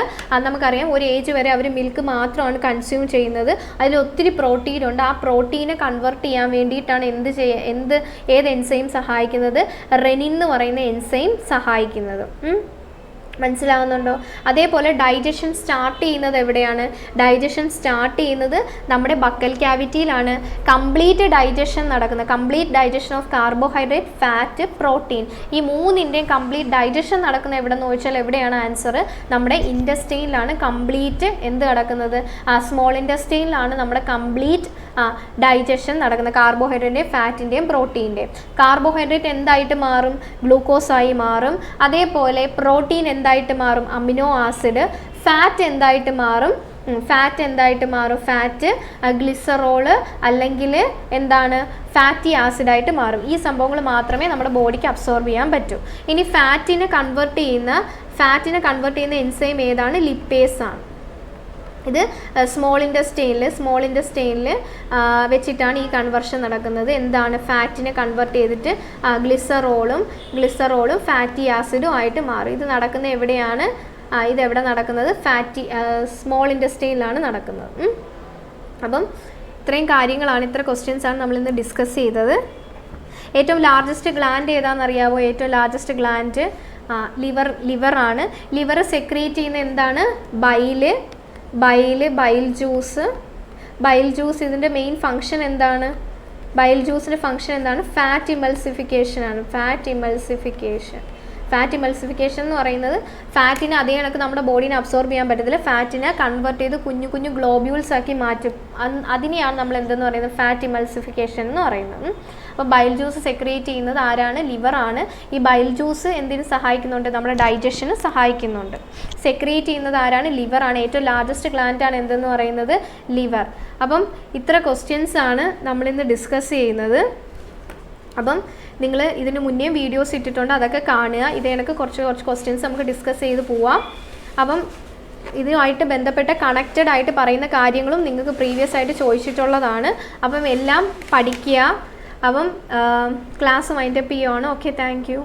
നമുക്കറിയാം ഒരു ഏജ് വരെ അവർ മിൽക്ക് മാത്രമാണ് കൺസ്യൂം ചെയ്യുന്നത്. അതിൽ ഒത്തിരി പ്രോട്ടീൻ ഉണ്ട്. ആ പ്രോട്ടീനെ കൺവെർട്ട് ചെയ്യാൻ വേണ്ടിയിട്ടാണ് ഏത് എൻസൈം സഹായിക്കുന്നത്? റെനിൻ എന്ന് പറയുന്ന എൻസൈം സഹായിക്കുന്നത്. മനസ്സിലാവുന്നുണ്ടോ? അതേപോലെ ഡൈജഷൻ സ്റ്റാർട്ട് ചെയ്യുന്നത് എവിടെയാണ്? ഡൈജഷൻ സ്റ്റാർട്ട് ചെയ്യുന്നത് നമ്മുടെ ബക്കൽ ക്യാവിറ്റിയിലാണ്. കംപ്ലീറ്റ് ഡൈജഷൻ നടക്കുന്നത്. Complete digestion of carbohydrate, fat, protein, ഈ മൂന്നിൻ്റെയും കംപ്ലീറ്റ് ഡൈജഷൻ നടക്കുന്നത് എവിടെയെന്ന് ചോദിച്ചാൽ എവിടെയാണ് ആൻസർ? നമ്മുടെ ഇൻറ്റസ്റ്റൈനിലാണ് കംപ്ലീറ്റ് എന്ത് നടക്കുന്നത്? സ്മോൾ ഇൻറ്റസ്റ്റൈനിലാണ് നമ്മുടെ കംപ്ലീറ്റ് ഡൈജഷൻ നടക്കുന്നത്. കാർബോഹൈഡ്രേറ്റിൻ്റെയും ഫാറ്റിൻ്റെയും പ്രോട്ടീൻ്റെയും. കാർബോഹൈഡ്രേറ്റ് എന്തായിട്ട് മാറും? ഗ്ലൂക്കോസായി മാറും. അതേപോലെ പ്രോട്ടീൻ എന്തായിട്ട് മാറും? Amino acid. ഫാറ്റ് എന്തായിട്ട് മാറും? ഫാറ്റ് ഗ്ലിസറോള് അല്ലെങ്കിൽ എന്താണ്? ഫാറ്റി ആസിഡായിട്ട് മാറും. ഈ സംഭവങ്ങൾ മാത്രമേ നമ്മുടെ ബോഡിക്ക് അബ്സോർബ് ചെയ്യാൻ പറ്റൂ. ഇനി ഫാറ്റിനെ കൺവെർട്ട് ചെയ്യുന്ന എൻസൈം ഏതാണ്? ലിപ്പേസ് ആണ്. ഇത് സ്മോൾ ഇൻറ്റസ്റ്റൈനിൽ വെച്ചിട്ടാണ് ഈ കൺവെർഷൻ നടക്കുന്നത്. എന്താണ്? ഫാറ്റിനെ കൺവെർട്ട് ചെയ്തിട്ട് ഗ്ലിസറോളും ഫാറ്റി ആസിഡും ആയിട്ട് മാറും. ഇത് നടക്കുന്നത് എവിടെയാണ്? ഇതെവിടെ നടക്കുന്നത്? സ്മോൾ ഇൻറ്റസ്റ്റൈനിലാണ് നടക്കുന്നത്. അപ്പം ഇത്രയും കാര്യങ്ങളാണ്, ഇത്ര ക്വസ്റ്റ്യൻസാണ് നമ്മളിന്ന് ഡിസ്കസ് ചെയ്തത്. ഏറ്റവും ലാർജസ്റ്റ് ഗ്ലാൻഡ് ഏതാണെന്നറിയാമോ? ഏറ്റവും ലാർജസ്റ്റ് ഗ്ലാൻഡ് ലിവറാണ്. ലിവർ സെക്രീറ്റ് ചെയ്യുന്ന എന്താണ്? Bile juice. ഇതിൻ്റെ മെയിൻ ഫങ്ഷൻ എന്താണ്? ബൈൽ ജ്യൂസിൻ്റെ ഫങ്ഷൻ എന്താണ്? ഫാറ്റ് ഇമൾസിഫിക്കേഷൻ ആണ്. ഫാറ്റ് ഇമൾസിഫിക്കേഷൻ എന്ന് പറയുന്നത് ഫാറ്റിനെ അതേ കണക്ക് നമ്മുടെ ബോഡീനെ അബ്സോർബ് ചെയ്യാൻ പറ്റത്തില്ല. ഫാറ്റിനെ കൺവെർട്ട് ചെയ്ത് കുഞ്ഞു ഗ്ലോബ്യൂൾസ് ആക്കി മാറ്റും. അതിനെയാണ് നമ്മൾ എന്തെന്ന് പറയുന്നത്? ഫാറ്റ് ഇമൾസിഫിക്കേഷൻ എന്ന് പറയുന്നത്. അപ്പോൾ ബൈൽ ജ്യൂസ് സെക്രിയേറ്റ് ചെയ്യുന്നത് ആരാണ്? ലിവറാണ്. ഈ ബൈൽ ജ്യൂസ് എന്തിനു സഹായിക്കുന്നുണ്ട്? നമ്മുടെ ഡൈജഷന് സഹായിക്കുന്നുണ്ട്. സെക്രിയേറ്റ് ചെയ്യുന്നത് ആരാണ്? ലിവറാണ്. ഏറ്റവും ലാർജസ്റ്റ് ഗ്ലാൻഡാണ് എന്തെന്ന് പറയുന്നത്? ലിവർ. അപ്പം ഇത്ര ക്വസ്റ്റ്യൻസ് ആണ് നമ്മളിന്ന് ഡിസ്കസ് ചെയ്യുന്നത്. അപ്പം നിങ്ങൾ ഇതിന് മുന്നേ വീഡിയോസ് ഇട്ടിട്ടുണ്ട്, അതൊക്കെ കാണുക. ഇതേക്ക് കുറച്ച് ക്വസ്റ്റ്യൻസ് നമുക്ക് ഡിസ്കസ് ചെയ്ത് പോവാം. അപ്പം ഇതുമായിട്ട് ബന്ധപ്പെട്ട കണക്റ്റഡ് ആയിട്ട് പറയുന്ന കാര്യങ്ങളും നിങ്ങൾക്ക് പ്രീവിയസ് ആയിട്ട് ചോദിച്ചിട്ടുള്ളതാണ്. അപ്പം എല്ലാം പഠിക്കുക. അപ്പം ക്ലാസ് വൈൻഡപ്പ് ചെയ്യുവാണ്. Okay, thank you.